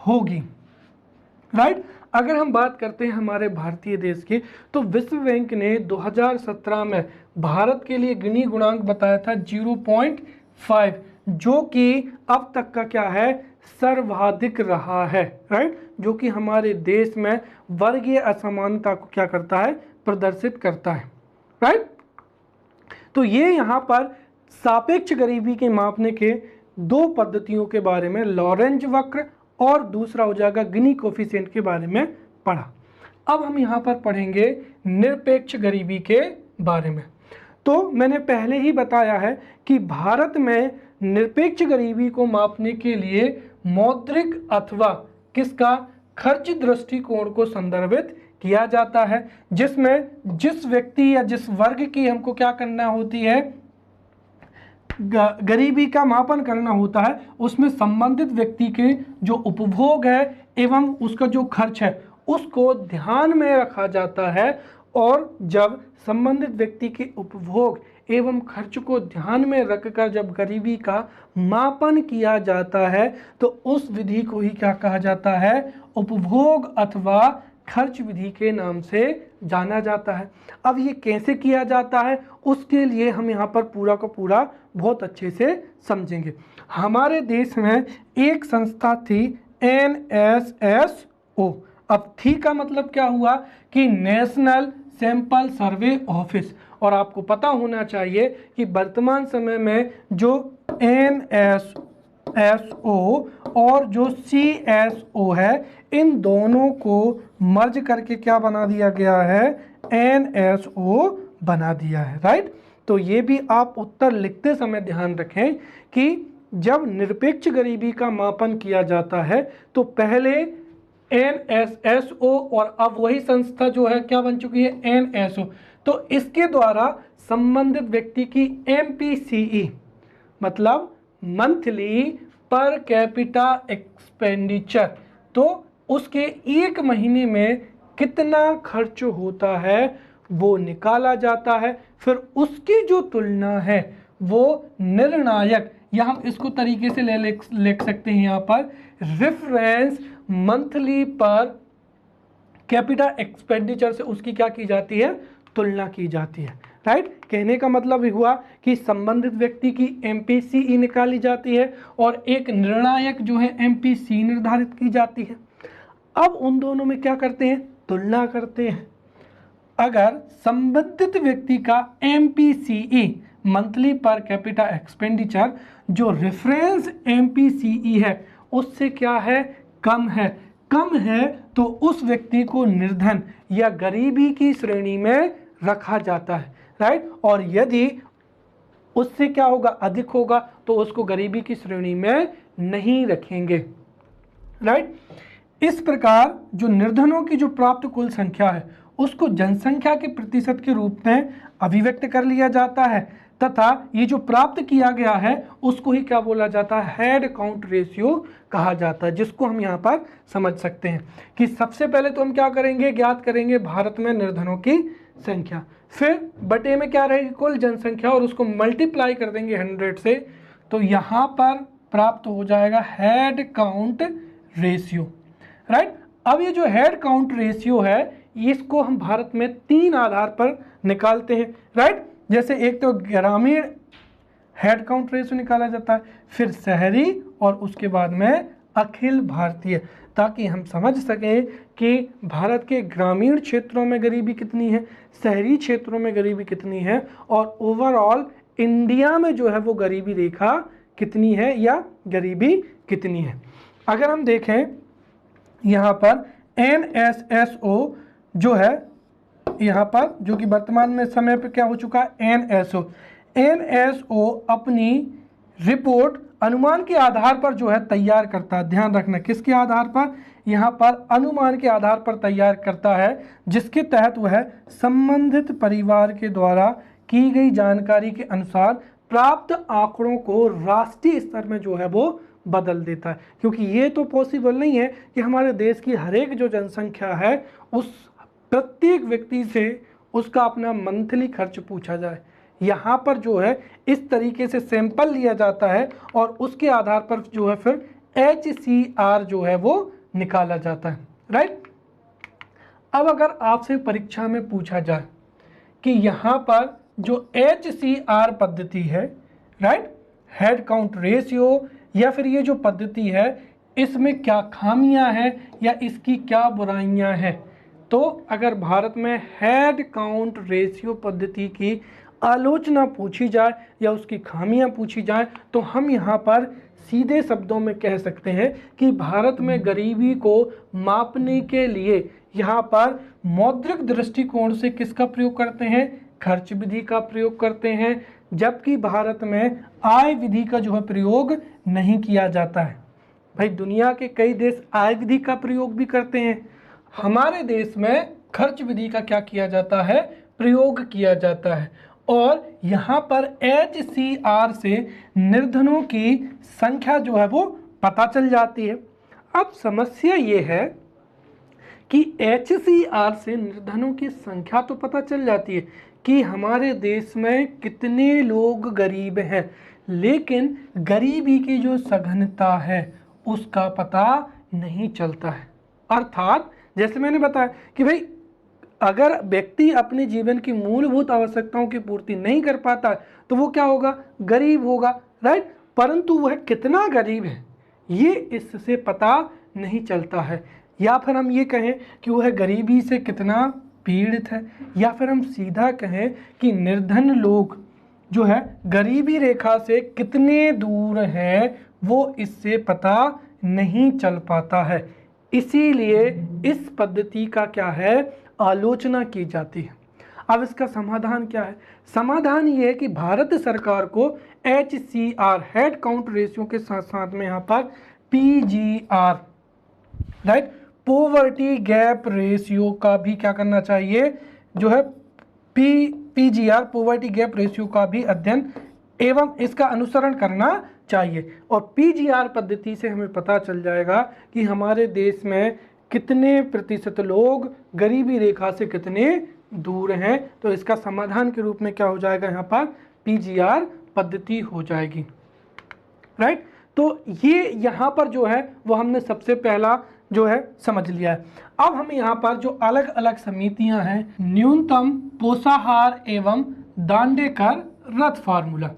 होगी राइट। अगर हम बात करते हैं हमारे भारतीय देश की, तो विश्व बैंक ने 2017 में भारत के लिए गिनी गुणांक बताया था 0.5, जो कि अब तक का क्या है, सर्वाधिक रहा है राइट, जो कि हमारे देश में वर्गीय असमानता को क्या करता है, प्रदर्शित करता है राइट। तो ये यहाँ पर सापेक्ष गरीबी के मापने के दो पद्धतियों के बारे में, लॉरेंज वक्र और दूसरा हो जाएगा गिनी कोफिशिएंट के बारे में पढ़ा। अब हम यहाँ पर पढ़ेंगे निरपेक्ष गरीबी के बारे में। तो मैंने पहले ही बताया है कि भारत में निरपेक्ष गरीबी को मापने के लिए मौद्रिक अथवा किसका, खर्च दृष्टिकोण को संदर्भित किया जाता है, जिसमें जिस व्यक्ति या जिस वर्ग की हमको क्या करना होती है, गरीबी का मापन करना होता है, उसमें संबंधित व्यक्ति के जो उपभोग है एवं उसका जो खर्च है उसको ध्यान में रखा जाता है। और जब संबंधित व्यक्ति के उपभोग एवं खर्च को ध्यान में रखकर जब गरीबी का मापन किया जाता है तो उस विधि को ही क्या कहा जाता है, उपभोग अथवा खर्च विधि के नाम से जाना जाता है। अब ये कैसे किया जाता है उसके लिए हम यहाँ पर पूरा का पूरा बहुत अच्छे से समझेंगे। हमारे देश में एक संस्था थी NSSO। अब थी का मतलब क्या हुआ कि नेशनल सैंपल सर्वे ऑफिस। और आपको पता होना चाहिए कि वर्तमान समय में जो NSSO और जो CSO है इन दोनों को मर्ज करके क्या बना दिया गया है, NSO बना दिया है, राइट। तो ये भी आप उत्तर लिखते समय ध्यान रखें कि जब निरपेक्ष गरीबी का मापन किया जाता है तो पहले NSSO और अब वही संस्था जो है क्या बन चुकी है, NSO। तो इसके द्वारा संबंधित व्यक्ति की MPCE मतलब मंथली पर कैपिटा एक्सपेंडिचर, तो उसके एक महीने में कितना खर्च होता है वो निकाला जाता है। फिर उसकी जो तुलना है वो निर्णायक, या हम इसको तरीके से लिख सकते हैं यहाँ पर reference monthly per capita expenditure से उसकी क्या की जाती है, तुलना की जाती है, राइट। कहने का मतलब ये हुआ कि संबंधित व्यक्ति की MPCE निकाली जाती है और एक निर्णायक जो है MPC निर्धारित की जाती है। अब उन दोनों में क्या करते हैं, तुलना करते हैं। अगर संबंधित व्यक्ति का MPCE monthly per capita expenditure जो रेफरेंस MPCE है उससे क्या है, कम है तो उस व्यक्ति को निर्धन या गरीबी की श्रेणी में रखा जाता है, राइट। और यदि उससे क्या होगा, अधिक होगा तो उसको गरीबी की श्रेणी में नहीं रखेंगे, राइट। इस प्रकार जो निर्धनों की जो प्राप्त कुल संख्या है उसको जनसंख्या के प्रतिशत के रूप में अभिव्यक्त कर लिया जाता है तथा ये जो प्राप्त किया गया है उसको ही क्या बोला जाता है, हेड काउंट रेशियो कहा जाता है, जिसको हम यहाँ पर समझ सकते हैं कि सबसे पहले तो हम क्या करेंगे, ज्ञात करेंगे भारत में निर्धनों की संख्या, फिर बटे में क्या रहेगी, कुल जनसंख्या, और उसको मल्टीप्लाई कर देंगे 100 से, तो यहाँ पर प्राप्त हो जाएगा हेड काउंट रेशियो, राइट। अब ये जो हेड काउंट रेशियो है इसको हम भारत में 3 आधार पर निकालते हैं, राइट। जैसे एक तो ग्रामीण हेड काउंट रेशियो निकाला जाता है, फिर शहरी, और उसके बाद में अखिल भारतीय, ताकि हम समझ सकें कि भारत के ग्रामीण क्षेत्रों में गरीबी कितनी है, शहरी क्षेत्रों में गरीबी कितनी है, और ओवरऑल इंडिया में जो है वो गरीबी रेखा कितनी है या गरीबी कितनी है। अगर हम देखें यहाँ पर NSSO जो है यहाँ पर, जो कि वर्तमान में समय पर क्या हो चुका है, NSO अपनी रिपोर्ट अनुमान के आधार पर जो है तैयार करता है। ध्यान रखना किसके आधार पर, यहाँ पर अनुमान के आधार पर तैयार करता है, जिसके तहत वह संबंधित परिवार के द्वारा की गई जानकारी के अनुसार प्राप्त आंकड़ों को राष्ट्रीय स्तर में जो है वो बदल देता है। क्योंकि ये तो पॉसिबल नहीं है कि हमारे देश की हर एक जो जनसंख्या है उस प्रत्येक व्यक्ति से उसका अपना मंथली खर्च पूछा जाए। यहाँ पर जो है इस तरीके से सैंपल लिया जाता है और उसके आधार पर जो है फिर HCR जो है वो निकाला जाता है, राइट। अब अगर आपसे परीक्षा में पूछा जाए कि यहाँ पर जो HCR पद्धति है, राइट, हेड काउंट रेशियो, या फिर ये जो पद्धति है इसमें क्या खामियां हैं या इसकी क्या बुराइयां हैं, तो अगर भारत में हेड काउंट रेशियो पद्धति की आलोचना पूछी जाए या उसकी खामियां पूछी जाए तो हम यहाँ पर सीधे शब्दों में कह सकते हैं कि भारत में गरीबी को मापने के लिए यहाँ पर मौद्रिक दृष्टिकोण से किसका प्रयोग करते हैं, खर्च विधि का प्रयोग करते हैं, जबकि भारत में आय विधि का जो है प्रयोग नहीं किया जाता है। भाई दुनिया के कई देश आय विधि का प्रयोग भी करते हैं, हमारे देश में खर्च विधि का क्या किया जाता है, प्रयोग किया जाता है। और यहाँ पर HCR से निर्धनों की संख्या जो है वो पता चल जाती है। अब समस्या ये है कि HCR से निर्धनों की संख्या तो पता चल जाती है कि हमारे देश में कितने लोग गरीब हैं, लेकिन गरीबी की जो सघनता है उसका पता नहीं चलता है। अर्थात जैसे मैंने बताया कि भाई अगर व्यक्ति अपने जीवन की मूलभूत आवश्यकताओं की पूर्ति नहीं कर पाता तो वो क्या होगा, गरीब होगा, राइट। परंतु वह कितना गरीब है ये इससे पता नहीं चलता है, या फिर हम ये कहें कि वह गरीबी से कितना पीड़ित है, या फिर हम सीधा कहें कि निर्धन लोग जो है गरीबी रेखा से कितने दूर हैं वो इससे पता नहीं चल पाता है। इसीलिए इस पद्धति का क्या है, आलोचना की जाती है। अब इसका समाधान क्या है, समाधान ये है कि भारत सरकार को HCR हेड काउंट रेशियो के साथ साथ में यहाँ पर PGR right poverty gap ratio का भी क्या करना चाहिए, जो है PGR पॉवर्टी गैप रेशियो का भी अध्ययन एवं इसका अनुसरण करना चाहिए। और PGR पद्धति से हमें पता चल जाएगा कि हमारे देश में कितने प्रतिशत लोग गरीबी रेखा से कितने दूर हैं। तो इसका समाधान के रूप में क्या हो जाएगा, यहाँ पर PGR पद्धति हो जाएगी, राइट। तो ये यहाँ पर जो है वो हमने सबसे पहला जो है समझ लिया है। अब हम यहाँ पर जो अलग अलग समितियां हैं, न्यूनतम पोषाहार एवं दांडेकर रथ फार्मूला।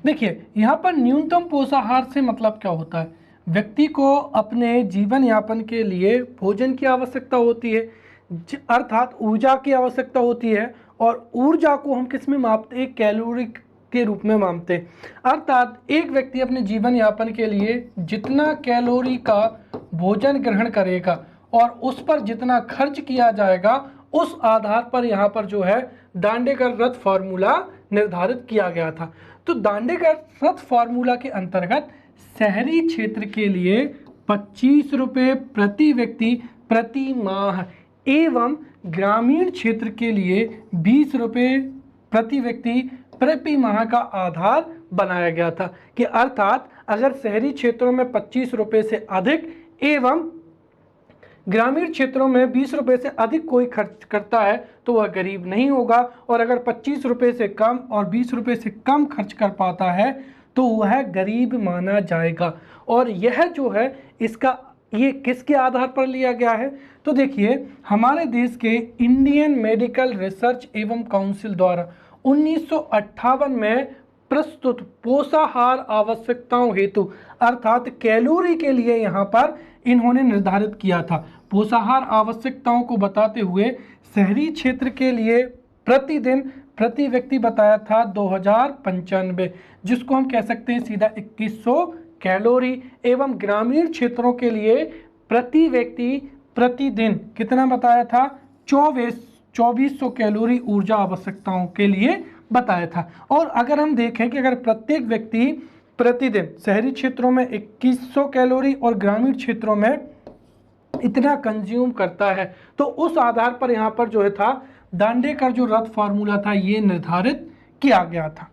देखिए यहाँ पर न्यूनतम पोषाहार से मतलब क्या होता है, व्यक्ति को अपने जीवन यापन के लिए भोजन की आवश्यकता होती है, अर्थात ऊर्जा की आवश्यकता होती है। और ऊर्जा को हम किस में मापते हैं, कैलोरी के रूप में मापते हैं। अर्थात एक व्यक्ति अपने जीवन यापन के लिए जितना कैलोरी का भोजन ग्रहण करेगा और उस पर जितना खर्च किया जाएगा उस आधार पर यहाँ पर जो है दांडेकर रथ फार्मूला निर्धारित किया गया था। तो दांडेकर रथ फार्मूला के अंतर्गत शहरी क्षेत्र के लिए 25 रुपये प्रति व्यक्ति प्रति माह एवं ग्रामीण क्षेत्र के लिए 20 रुपये प्रति व्यक्ति प्रति माह का आधार बनाया गया था। कि अर्थात अगर शहरी क्षेत्रों में 25 रुपये से अधिक एवं ग्रामीण क्षेत्रों में 20 रुपये से अधिक कोई खर्च करता है तो वह गरीब नहीं होगा, और अगर 25 रुपये से कम और 20 रुपये से कम खर्च कर पाता है तो वह गरीब माना जाएगा। और यह जो है इसका ये किसके आधार पर लिया गया है, तो देखिए हमारे देश के इंडियन मेडिकल रिसर्च एवं काउंसिल द्वारा 1958 में प्रस्तुत पोषाहार आवश्यकताओं हेतु अर्थात कैलोरी के लिए यहाँ पर इन्होंने निर्धारित किया था। पोषाहार आवश्यकताओं को बताते हुए शहरी क्षेत्र के लिए प्रतिदिन प्रति व्यक्ति बताया था 2095, जिसको हम कह सकते हैं सीधा 2100 कैलोरी, एवं ग्रामीण क्षेत्रों के लिए प्रति व्यक्ति प्रतिदिन कितना बताया था, 2400 कैलोरी ऊर्जा आवश्यकताओं के लिए बताया था। और अगर हम देखें कि अगर प्रत्येक व्यक्ति प्रतिदिन शहरी क्षेत्रों में 2100 कैलोरी और ग्रामीण क्षेत्रों में इतना कंज्यूम करता है तो उस आधार पर यहाँ पर जो है था दांडेकर जो रथ फार्मूला था ये निर्धारित किया गया था।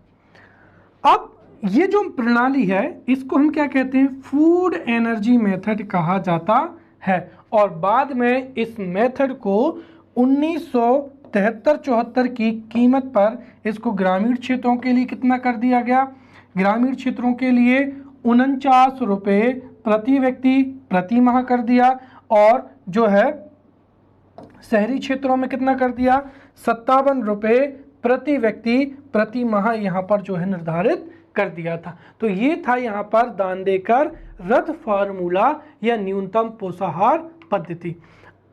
अब ये जो प्रणाली है इसको हम क्या कहते हैं, फूड एनर्जी मेथड कहा जाता है। और बाद में इस मेथड को 1973-74 की कीमत पर इसको ग्रामीण क्षेत्रों के लिए कितना कर दिया गया, ग्रामीण क्षेत्रों के लिए 49 रुपये प्रति व्यक्ति प्रति माह कर दिया, और जो है शहरी क्षेत्रों में कितना कर दिया, 57 रुपये प्रति व्यक्ति प्रति माह यहाँ पर जो है निर्धारित कर दिया था। तो ये था यहाँ पर दांडेकर रथ फार्मूला या न्यूनतम पोषाहार पद्धति।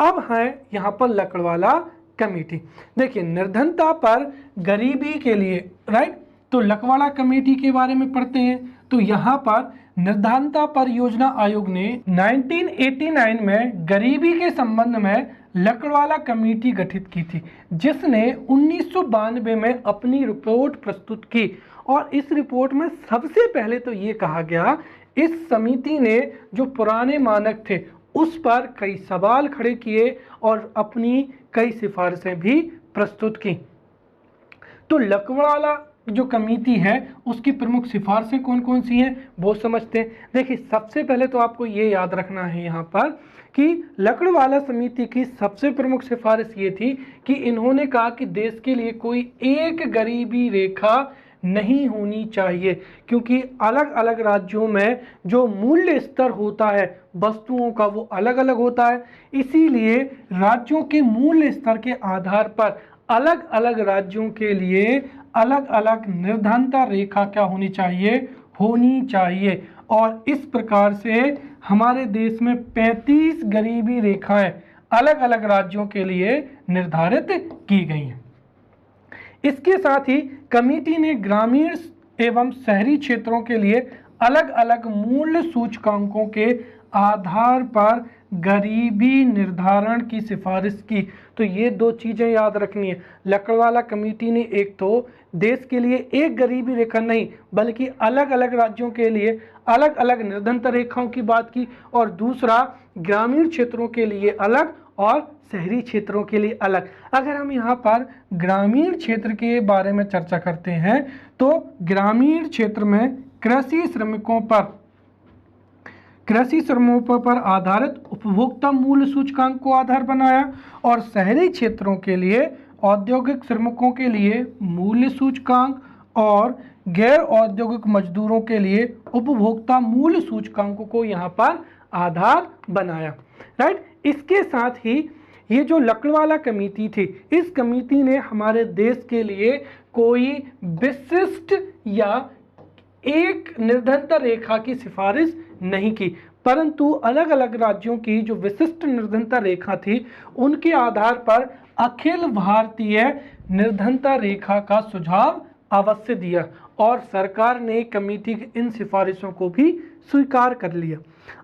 अब है यहाँ पर लकड़वाला कमेटी। देखिए निर्धनता पर गरीबी के लिए, राइट, तो लकड़वाला कमेटी के बारे में पढ़ते हैं। तो यहाँ पर निर्धनता पर योजना आयोग ने 1989 में गरीबी के संबंध में लकड़वाला कमेटी गठित की थी, जिसने 1992 में अपनी रिपोर्ट प्रस्तुत की। और इस रिपोर्ट में सबसे पहले तो ये कहा गया, इस समिति ने जो पुराने मानक थे उस पर कई सवाल खड़े किए और अपनी कई सिफारिशें भी प्रस्तुत की। तो लकड़वाला जो कमेटी है उसकी प्रमुख सिफारिशें कौन कौन सी हैं वो समझते हैं। देखिए सबसे पहले तो आपको ये याद रखना है यहाँ पर कि लकड़वाला समिति की सबसे प्रमुख सिफारिश ये थी कि इन्होंने कहा कि देश के लिए कोई एक गरीबी रेखा नहीं होनी चाहिए, क्योंकि अलग अलग राज्यों में जो मूल्य स्तर होता है वस्तुओं का वो अलग अलग होता है। इसीलिए राज्यों के मूल्य स्तर के आधार पर अलग अलग राज्यों के लिए अलग अलग निर्धनता रेखा क्या होनी चाहिए। और इस प्रकार से हमारे देश में 35 गरीबी रेखाएं अलग अलग राज्यों के लिए निर्धारित की गई हैं। इसके साथ ही कमेटी ने ग्रामीण एवं शहरी क्षेत्रों के लिए अलग अलग मूल्य सूचकांकों के आधार पर गरीबी निर्धारण की सिफारिश की। तो ये दो चीजें याद रखनी है। लकड़वाला कमेटी ने एक तो देश के लिए एक गरीबी रेखा नहीं बल्कि अलग अलग राज्यों के लिए अलग अलग निर्धनता रेखाओं की बात की, और दूसरा ग्रामीण क्षेत्रों के लिए अलग और शहरी क्षेत्रों के लिए अलग। अगर हम यहाँ पर ग्रामीण क्षेत्र के बारे में चर्चा करते हैं तो ग्रामीण क्षेत्र में कृषि श्रमिकों पर आधारित उपभोक्ता मूल्य सूचकांक को आधार बनाया, और शहरी क्षेत्रों के लिए औद्योगिक श्रमिकों के लिए मूल्य सूचकांक और गैर औद्योगिक मजदूरों के लिए उपभोक्ता मूल्य सूचकांकों को यहाँ पर आधार बनाया। राइट। इसके साथ ही ये जो लकड़वाला कमेटी थी, इस कमेटी ने हमारे देश के लिए कोई विशिष्ट या एक निर्धनता रेखा की सिफारिश नहीं की, परंतु अलग अलग राज्यों की जो विशिष्ट निर्धनता रेखा थी उनके आधार पर अखिल भारतीय निर्धनता रेखा का सुझाव अवश्य दिया, और सरकार ने कमेटी की इन सिफारिशों को भी स्वीकार कर लिया।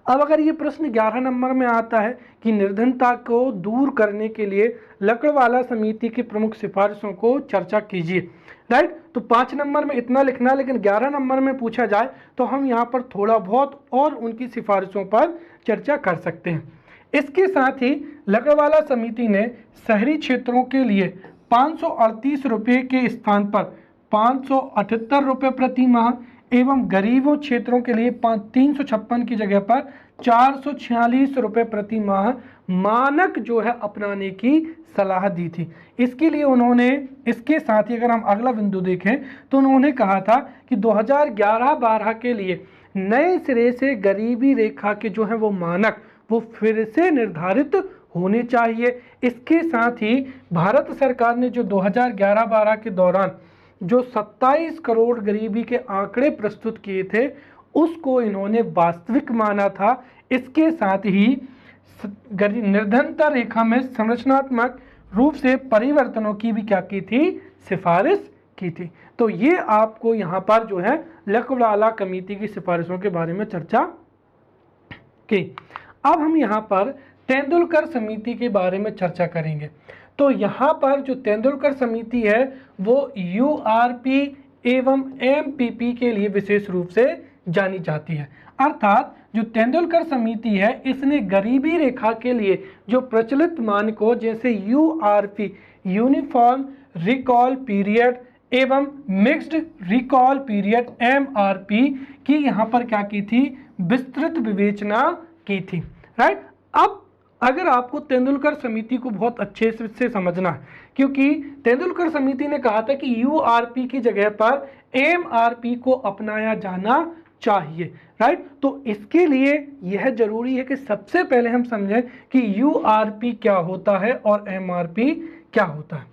अब अगर ये प्रश्न 11 नंबर में आता है कि निर्धनता को दूर करने के लिए लकड़वाला समिति की प्रमुख सिफारिशों को चर्चा कीजिए। राइट। तो 5 नंबर में इतना लिखना, लेकिन 11 नंबर में पूछा जाए तो हम यहाँ पर थोड़ा बहुत और उनकी सिफारिशों पर चर्चा कर सकते हैं। इसके साथ ही लकड़वाला समिति ने शहरी क्षेत्रों के लिए 538 रुपये के स्थान पर 578 रुपये प्रति माह एवं गरीबों क्षेत्रों के लिए 356 की जगह पर 446 रुपये प्रति माह मानक जो है अपनाने की सलाह दी थी। इसके लिए उन्होंने, इसके साथ ही अगर हम अगला बिंदु देखें तो उन्होंने कहा था कि 2011-12 के लिए नए सिरे से गरीबी रेखा के जो है वो मानक वो फिर से निर्धारित होने चाहिए। इसके साथ ही भारत सरकार ने जो 2011-12 के दौरान जो 27 करोड़ गरीबी के आंकड़े प्रस्तुत किए थे उसको इन्होंने वास्तविक माना था। इसके साथ ही निर्धनता रेखा में संरचनात्मक रूप से परिवर्तनों की भी क्या की थी, सिफारिश की थी। तो ये आपको यहाँ पर जो है लकड़वाला कमेटी की सिफारिशों के बारे में चर्चा की। अब हम यहाँ पर तेंदुलकर समिति के बारे में चर्चा करेंगे। तो यहाँ पर जो तेंदुलकर समिति है वो यूआरपी एवं एमपीपी के लिए विशेष रूप से जानी जाती है। अर्थात जो तेंदुलकर समिति है इसने गरीबी रेखा के लिए जो प्रचलित मानकों जैसे यूआरपी यूनिफॉर्म रिकॉल पीरियड एवं मिक्स्ड रिकॉल पीरियड एमआरपी की यहाँ पर क्या की थी, विस्तृत विवेचना की थी। राइट। अब अगर आपको तेंदुलकर समिति को बहुत अच्छे से समझना है, क्योंकि तेंदुलकर समिति ने कहा था कि यूआरपी की जगह पर एमआरपी को अपनाया जाना चाहिए। राइट। तो इसके लिए यह जरूरी है कि सबसे पहले हम समझें कि यूआरपी क्या होता है और एमआरपी क्या होता है।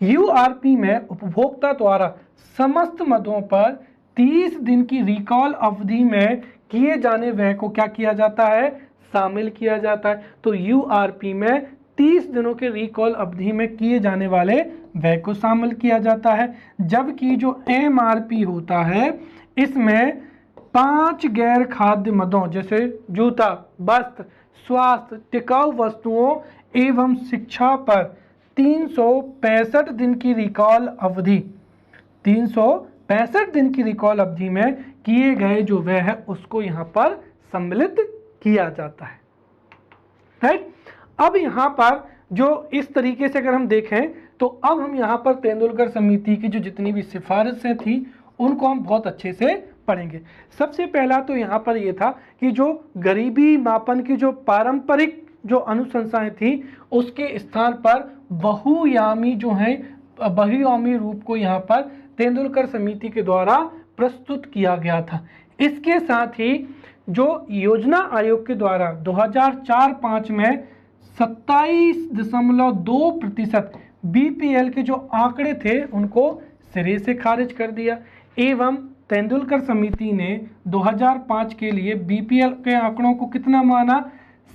यूआरपी में उपभोक्ता द्वारा समस्त मदों पर 30 दिन की रिकॉल अवधि में किए जाने व्यय को क्या किया जाता है, शामिल किया जाता है। तो यूआरपी में 30 दिनों के रिकॉल अवधि में किए जाने वाले व्यय को शामिल किया जाता है, जबकि जो एमआरपी होता है इसमें 5 गैर खाद्य मदों जैसे जूता, वस्त्र, स्वास्थ्य, टिकाऊ वस्तुओं एवं शिक्षा पर 365 दिन की रिकॉल अवधि 365 दिन की रिकॉल अवधि में किए गए जो व्यय है उसको यहाँ पर सम्मिलित किया जाता है। राइट। अब यहाँ पर जो इस तरीके से अगर हम देखें तो अब हम यहाँ पर तेंदुलकर समिति की जो जितनी भी सिफारिशें थी उनको हम बहुत अच्छे से पढ़ेंगे। सबसे पहला तो यहाँ पर ये था कि जो गरीबी मापन की जो पारंपरिक जो अनुशंसाएं थी उसके स्थान पर बहुआयामी जो है बहुआयामी रूप को यहाँ पर तेंदुलकर समिति के द्वारा प्रस्तुत किया गया था। इसके साथ ही जो योजना आयोग के द्वारा 2004-05 में 27.2% बीपीएल के जो आंकड़े थे उनको सिरे से खारिज कर दिया एवं तेंदुलकर समिति ने 2005 के लिए बीपीएल के आंकड़ों को कितना माना?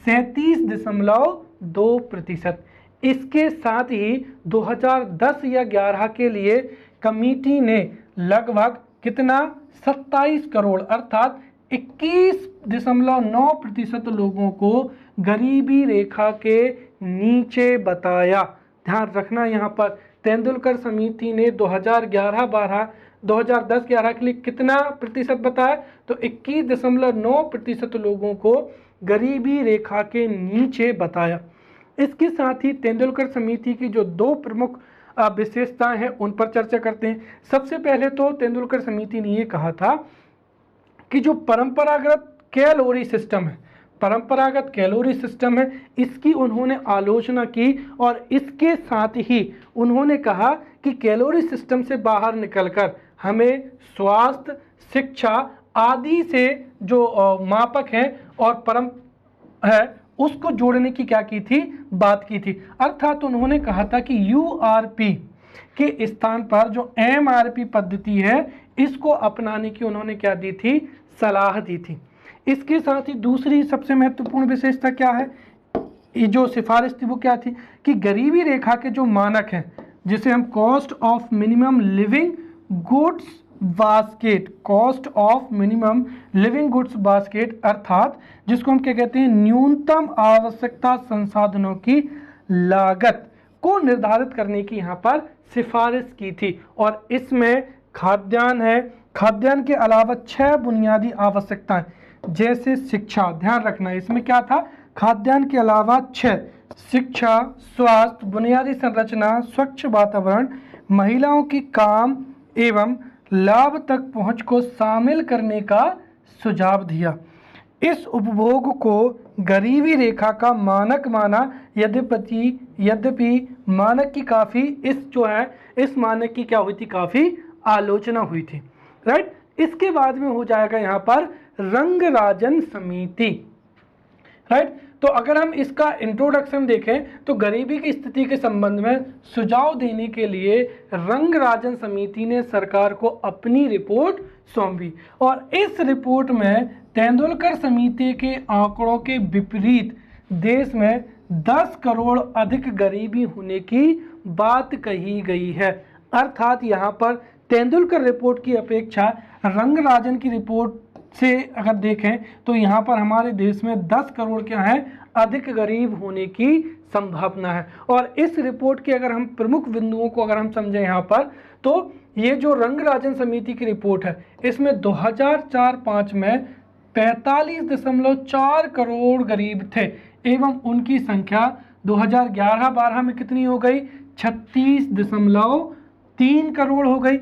37.2%। इसके साथ ही 2010 या 11 के लिए कमेटी ने लगभग कितना 27 करोड़ अर्थात 21.9% लोगों को गरीबी रेखा के नीचे बताया। ध्यान रखना यहाँ पर तेंदुलकर समिति ने 2010-11 के लिए कितना प्रतिशत बताया? तो 21.9% लोगों को गरीबी रेखा के नीचे बताया। इसके साथ ही तेंदुलकर समिति की जो दो प्रमुख विशेषताएं हैं उन पर चर्चा करते हैं। सबसे पहले तो तेंदुलकर समिति ने ये कहा था कि जो परंपरागत कैलोरी सिस्टम है इसकी उन्होंने आलोचना की और इसके साथ ही उन्होंने कहा कि कैलोरी सिस्टम से बाहर निकलकर हमें स्वास्थ्य, शिक्षा आदि से जो मापक हैं और परम है उसको जोड़ने की क्या की थी? बात की थी। अर्थात उन्होंने कहा था कि यूआरपी के स्थान पर जो एमआरपी पद्धति है इसको अपनाने की उन्होंने क्या दी थी? सलाह दी थी। इसके साथ ही दूसरी सबसे महत्वपूर्ण विशेषता क्या है? ये जो सिफारिश थी वो क्या थी कि गरीबी रेखा के जो मानक हैं जिसे हम cost of minimum living goods basket अर्थात जिसको हम क्या कहते हैं न्यूनतम आवश्यकता संसाधनों की लागत को निर्धारित करने की यहाँ पर सिफारिश की थी। और इसमें खाद्यान्न है, खाद्यान्न के अलावा 6 बुनियादी आवश्यकताएं जैसे शिक्षा, ध्यान रखना इसमें क्या था? खाद्यान्न के अलावा 6 शिक्षा, स्वास्थ्य, बुनियादी संरचना, स्वच्छ वातावरण, महिलाओं की काम एवं लाभ तक पहुंच को शामिल करने का सुझाव दिया। इस उपभोग को गरीबी रेखा का मानक माना, यद्यपि मानक की काफ़ी इस मानक की क्या हुई थी? काफ़ी आलोचना हुई थी। राइट। इसके बाद में हो जाएगा यहाँ पर रंगराजन समिति। राइट। तो अगर हम इसका इंट्रोडक्शन देखें तो गरीबी की स्थिति के संबंध में सुझाव देने के लिए रंगराजन समिति ने सरकार को अपनी रिपोर्ट सौंपी और इस रिपोर्ट में तेंदुलकर समिति के आंकड़ों के विपरीत देश में 10 करोड़ अधिक गरीबी होने की बात कही गई है। अर्थात यहाँ पर तेंदुलकर रिपोर्ट की अपेक्षा रंगराजन की रिपोर्ट से अगर देखें तो यहाँ पर हमारे देश में 10 करोड़ क्या है अधिक गरीब होने की संभावना है। और इस रिपोर्ट के अगर हम प्रमुख बिंदुओं को अगर हम समझें यहाँ पर तो ये जो रंगराजन समिति की रिपोर्ट है इसमें 2004-05 में 45.4 करोड़ गरीब थे एवं उनकी संख्या 2011-12 में कितनी हो गई? 36.3 करोड़ हो गई।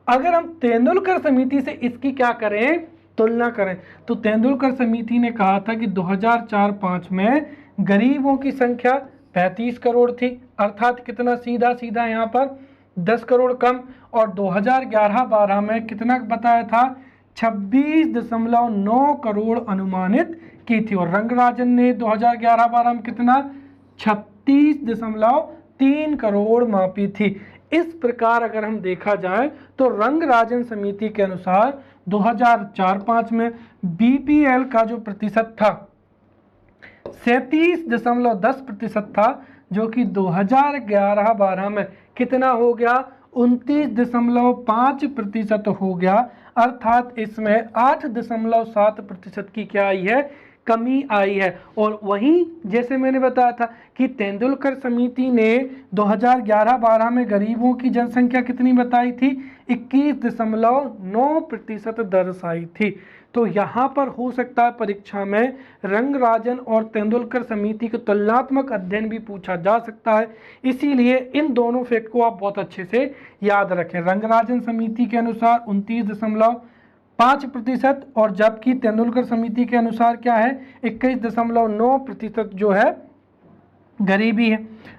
अगर हम तेंदुलकर समिति से इसकी क्या करें? तुलना करें तो तेंदुलकर समिति ने कहा था कि 2004-05 में गरीबों की संख्या 35 करोड़ थी अर्थात कितना सीधा यहाँ पर 10 करोड़ कम। और 2011-12 में कितना बताया था? 26.9 करोड़ अनुमानित की थी और रंगराजन ने 2011-12 में कितना 36.3 करोड़ मापी थी। इस प्रकार अगर हम देखा जाए तो रंगराजन समिति के अनुसार 2004-05 में बीपीएल का जो प्रतिशत था 37.10% था जो कि 2011-12 में कितना हो गया? 29.5% हो गया। अर्थात इसमें 8.7% की क्या आई है? कमी आई है। और वहीं जैसे मैंने बताया था कि तेंदुलकर समिति ने 2011-12 में गरीबों की जनसंख्या कितनी बताई थी? 21.9% दर्शाई थी। तो यहाँ पर हो सकता है परीक्षा में रंगराजन और तेंदुलकर समिति का तुलनात्मक अध्ययन भी पूछा जा सकता है, इसीलिए इन दोनों फैक्ट को आप बहुत अच्छे से याद रखें। रंगराजन समिति के अनुसार 29.5% और जबकि तेंदुलकर समिति के अनुसार क्या है 21.9% जो है गरीबी है,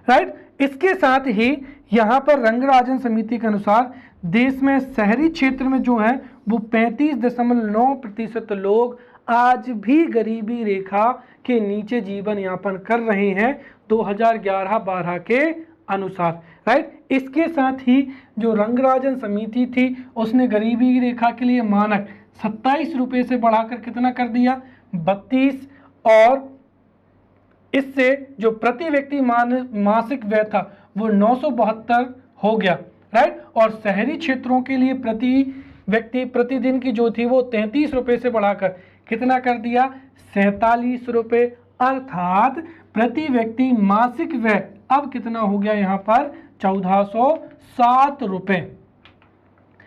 राइट। इसके साथ ही यहाँ पर रंगराजन समिति के अनुसार देश में शहरी क्षेत्र में जो है वो 35.9% लोग आज भी गरीबी रेखा के नीचे जीवन यापन कर रहे हैं 2011-12 के अनुसार, राइट। इसके साथ ही जो रंगराजन समिति थी उसने गरीबी रेखा के लिए मानक 27 रुपये से बढ़ाकर कितना कर दिया, 32, और इससे जो प्रति व्यक्ति मासिक व्यय था वो 972 हो गया, राइट। और शहरी क्षेत्रों के लिए प्रति व्यक्ति प्रतिदिन की जो थी वो 33 रुपये से बढ़ाकर कितना कर दिया, 47 रुपये, अर्थात प्रति व्यक्ति मासिक व्यय अब कितना हो गया यहाँ पर 1407 रुपये,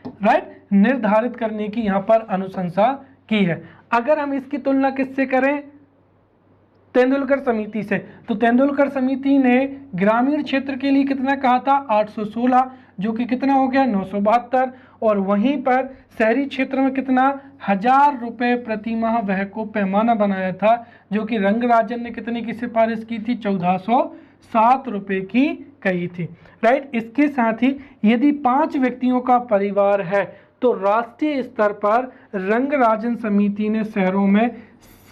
राइट, निर्धारित करने की यहाँ पर अनुशंसा की है। अगर हम इसकी तुलना किससे करें, तेंदुलकर समिति से, तो तेंदुलकर समिति ने ग्रामीण क्षेत्र के लिए कितना कहा था, 816, जो कि कितना हो गया 972, और वहीं पर शहरी क्षेत्र में कितना 1000 रुपये प्रति माह व्यय को पैमाना बनाया था, जो कि रंगराजन ने कितने की सिफारिश की थी, 1407 रुपये की कही थी, राइट। इसके साथ ही यदि 5 व्यक्तियों का परिवार है तो राष्ट्रीय स्तर पर रंगराजन समिति ने शहरों में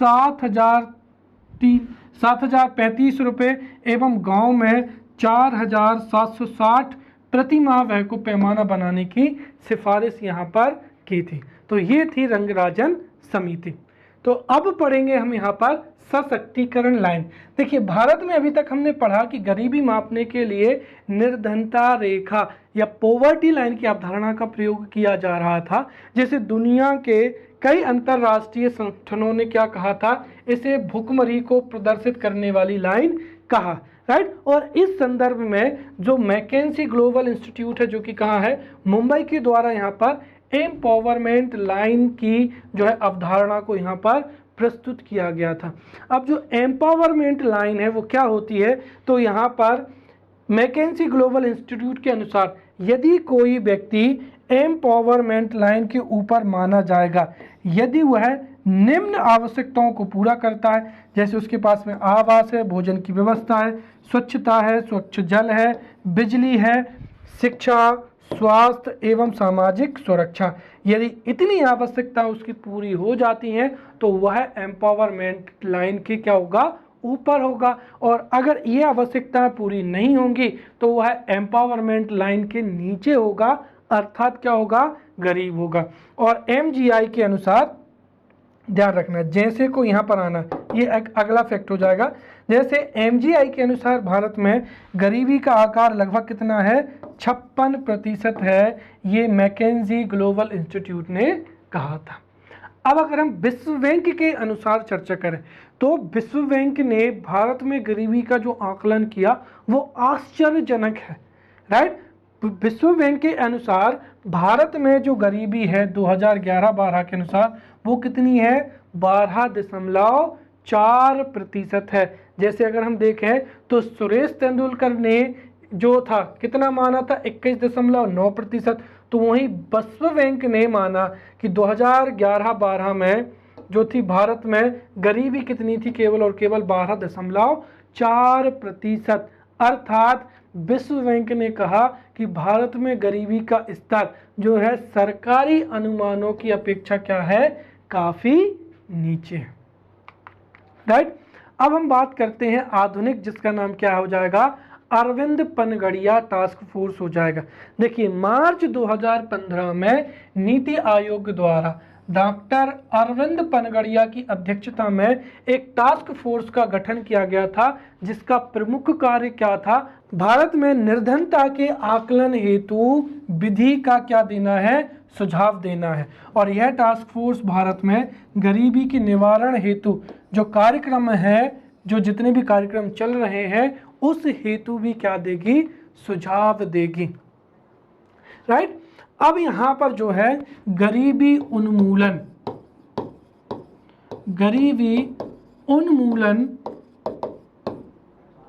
7,035 रुपये एवं गांव में 4,760 प्रति माह व्यय को पैमाना बनाने की सिफारिश यहाँ पर की थी। तो ये थी रंगराजन समिति। तो अब पढ़ेंगे हम यहाँ पर सशक्तिकरण लाइन। देखिए, भारत में अभी तक हमने पढ़ा कि गरीबी मापने के लिए निर्धनता रेखा या पॉवर्टी लाइन की अवधारणा का प्रयोग किया जा रहा था, जैसे दुनिया के कई अंतरराष्ट्रीय संगठनों ने क्या कहा था, इसे भुखमरी को प्रदर्शित करने वाली लाइन कहा, राइट। और इस संदर्भ में जो मैकेंजी ग्लोबल इंस्टीट्यूट है, जो कि कहाँ है, मुंबई के द्वारा यहाँ पर एम्पावरमेंट लाइन की जो है अवधारणा को यहाँ पर प्रस्तुत किया गया था। अब जो एम्पावरमेंट लाइन है वो क्या होती है, तो यहाँ पर मैकेंजी ग्लोबल इंस्टीट्यूट के अनुसार यदि कोई व्यक्ति एम्पावरमेंट लाइन के ऊपर माना जाएगा यदि वह निम्न आवश्यकताओं को पूरा करता है, जैसे उसके पास में आवास है, भोजन की व्यवस्था है, स्वच्छता है, स्वच्छ जल है, बिजली है, शिक्षा, स्वास्थ्य एवं सामाजिक सुरक्षा, यदि इतनी आवश्यकता उसकी पूरी हो जाती हैं तो वह एम्पावरमेंट लाइन के क्या होगा, ऊपर होगा। और अगर ये आवश्यकताएं पूरी नहीं होंगी तो वह एम्पावरमेंट लाइन के नीचे होगा, अर्थात क्या होगा, गरीब होगा। और MGI के अनुसार ध्यान रखना, जैसे को यहाँ पर आना, ये एक अगला फैक्ट हो जाएगा। जैसे MGI के अनुसार भारत में गरीबी का आकार लगभग कितना है, 56% है, ये मैकेंजी ग्लोबल इंस्टीट्यूट ने कहा था। अब अगर हम विश्व बैंक के अनुसार चर्चा करें तो विश्व बैंक ने भारत में गरीबी का जो आकलन किया वो आश्चर्यजनक है, राइट। विश्व बैंक के अनुसार भारत में जो गरीबी है 2011-12 के अनुसार वो कितनी है, 12.4% है। जैसे अगर हम देखें तो सुरेश तेंदुलकर ने जो था कितना माना था, 21.9%। तो वहीं विश्व बैंक ने माना कि 2011-12 में जो थी भारत में गरीबी कितनी थी, केवल और केवल 12.4%। अर्थात विश्व बैंक ने कहा कि भारत में गरीबी का स्तर जो है सरकारी अनुमानों की अपेक्षा क्या है, काफ़ी नीचे है, राइट। अब हम बात करते हैं आधुनिक, जिसका नाम क्या हो जाएगा, अरविंद पनगड़िया टास्क फोर्स हो जाएगा। देखिए, मार्च 2015 में नीति आयोग द्वारा डॉक्टर अरविंद पनगड़िया की अध्यक्षता में एक टास्क फोर्स का गठन किया गया था, जिसका प्रमुख कार्य क्या था, भारत में निर्धनता के आकलन हेतु विधि का क्या देना है, सुझाव देना है। और यह टास्क फोर्स भारत में गरीबी के निवारण हेतु जो कार्यक्रम है, जो जितने भी कार्यक्रम चल रहे हैं उस हेतु भी क्या देगी, सुझाव देगी, राइट। अब यहाँ पर जो है गरीबी उन्मूलन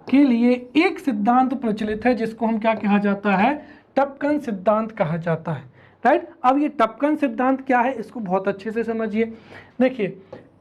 के लिए एक सिद्धांत प्रचलित है, जिसको हम क्या कहा जाता है, टपकन सिद्धांत कहा जाता है, राइट। अब ये टपकन सिद्धांत क्या है, इसको बहुत अच्छे से समझिए। देखिए,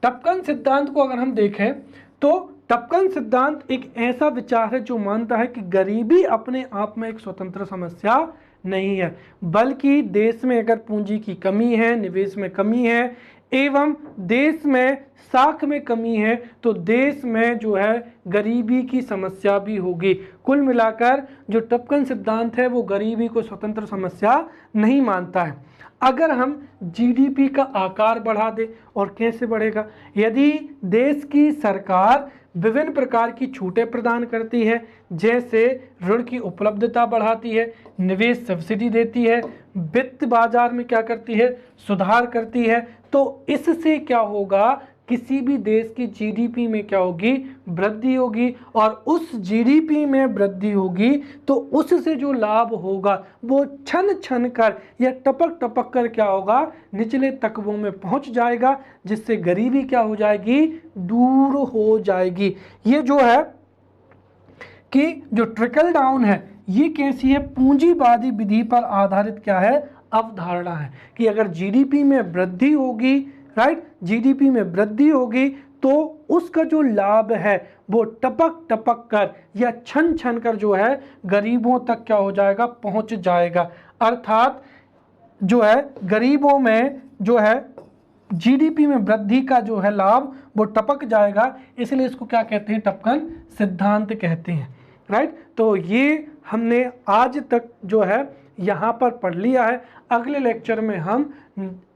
टपकन सिद्धांत को अगर हम देखें तो टपकन सिद्धांत एक ऐसा विचार है जो मानता है कि गरीबी अपने आप में एक स्वतंत्र समस्या नहीं है, बल्कि देश में अगर पूंजी की कमी है, निवेश में कमी है एवं देश में साख में कमी है तो देश में जो है गरीबी की समस्या भी होगी। कुल मिलाकर जो टपकन सिद्धांत है वो गरीबी को स्वतंत्र समस्या नहीं मानता है। अगर हम जीडीपी का आकार बढ़ा दें, और कैसे बढ़ेगा, यदि देश की सरकार विभिन्न प्रकार की छूटें प्रदान करती है, जैसे ऋण की उपलब्धता बढ़ाती है, निवेश सब्सिडी देती है, वित्त बाजार में क्या करती है, सुधार करती है, तो इससे क्या होगा, किसी भी देश की जीडीपी में क्या होगी, वृद्धि होगी। और उस जीडीपी में वृद्धि होगी तो उससे जो लाभ होगा वो छन छन कर या टपक टपक कर क्या होगा, निचले तकबों में पहुंच जाएगा, जिससे गरीबी क्या हो जाएगी, दूर हो जाएगी। ये जो है कि जो ट्रिकल डाउन है ये कैसी है, पूंजीवादी विधि पर आधारित क्या है, अवधारणा है कि अगर जीडीपी में वृद्धि होगी, राइट, जीडीपी में वृद्धि होगी तो उसका जो लाभ है वो टपक टपक कर या छन छन कर जो है गरीबों तक क्या हो जाएगा, पहुंच जाएगा। अर्थात जो है गरीबों में जो है जीडीपी में वृद्धि का जो है लाभ वो टपक जाएगा, इसलिए इसको क्या कहते हैं, टपकन सिद्धांत कहते हैं, राइट। तो ये हमने आज तक जो है यहाँ पर पढ़ लिया है। अगले लेक्चर में हम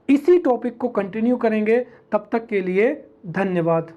इसी टॉपिक को कंटिन्यू करेंगे। तब तक के लिए धन्यवाद।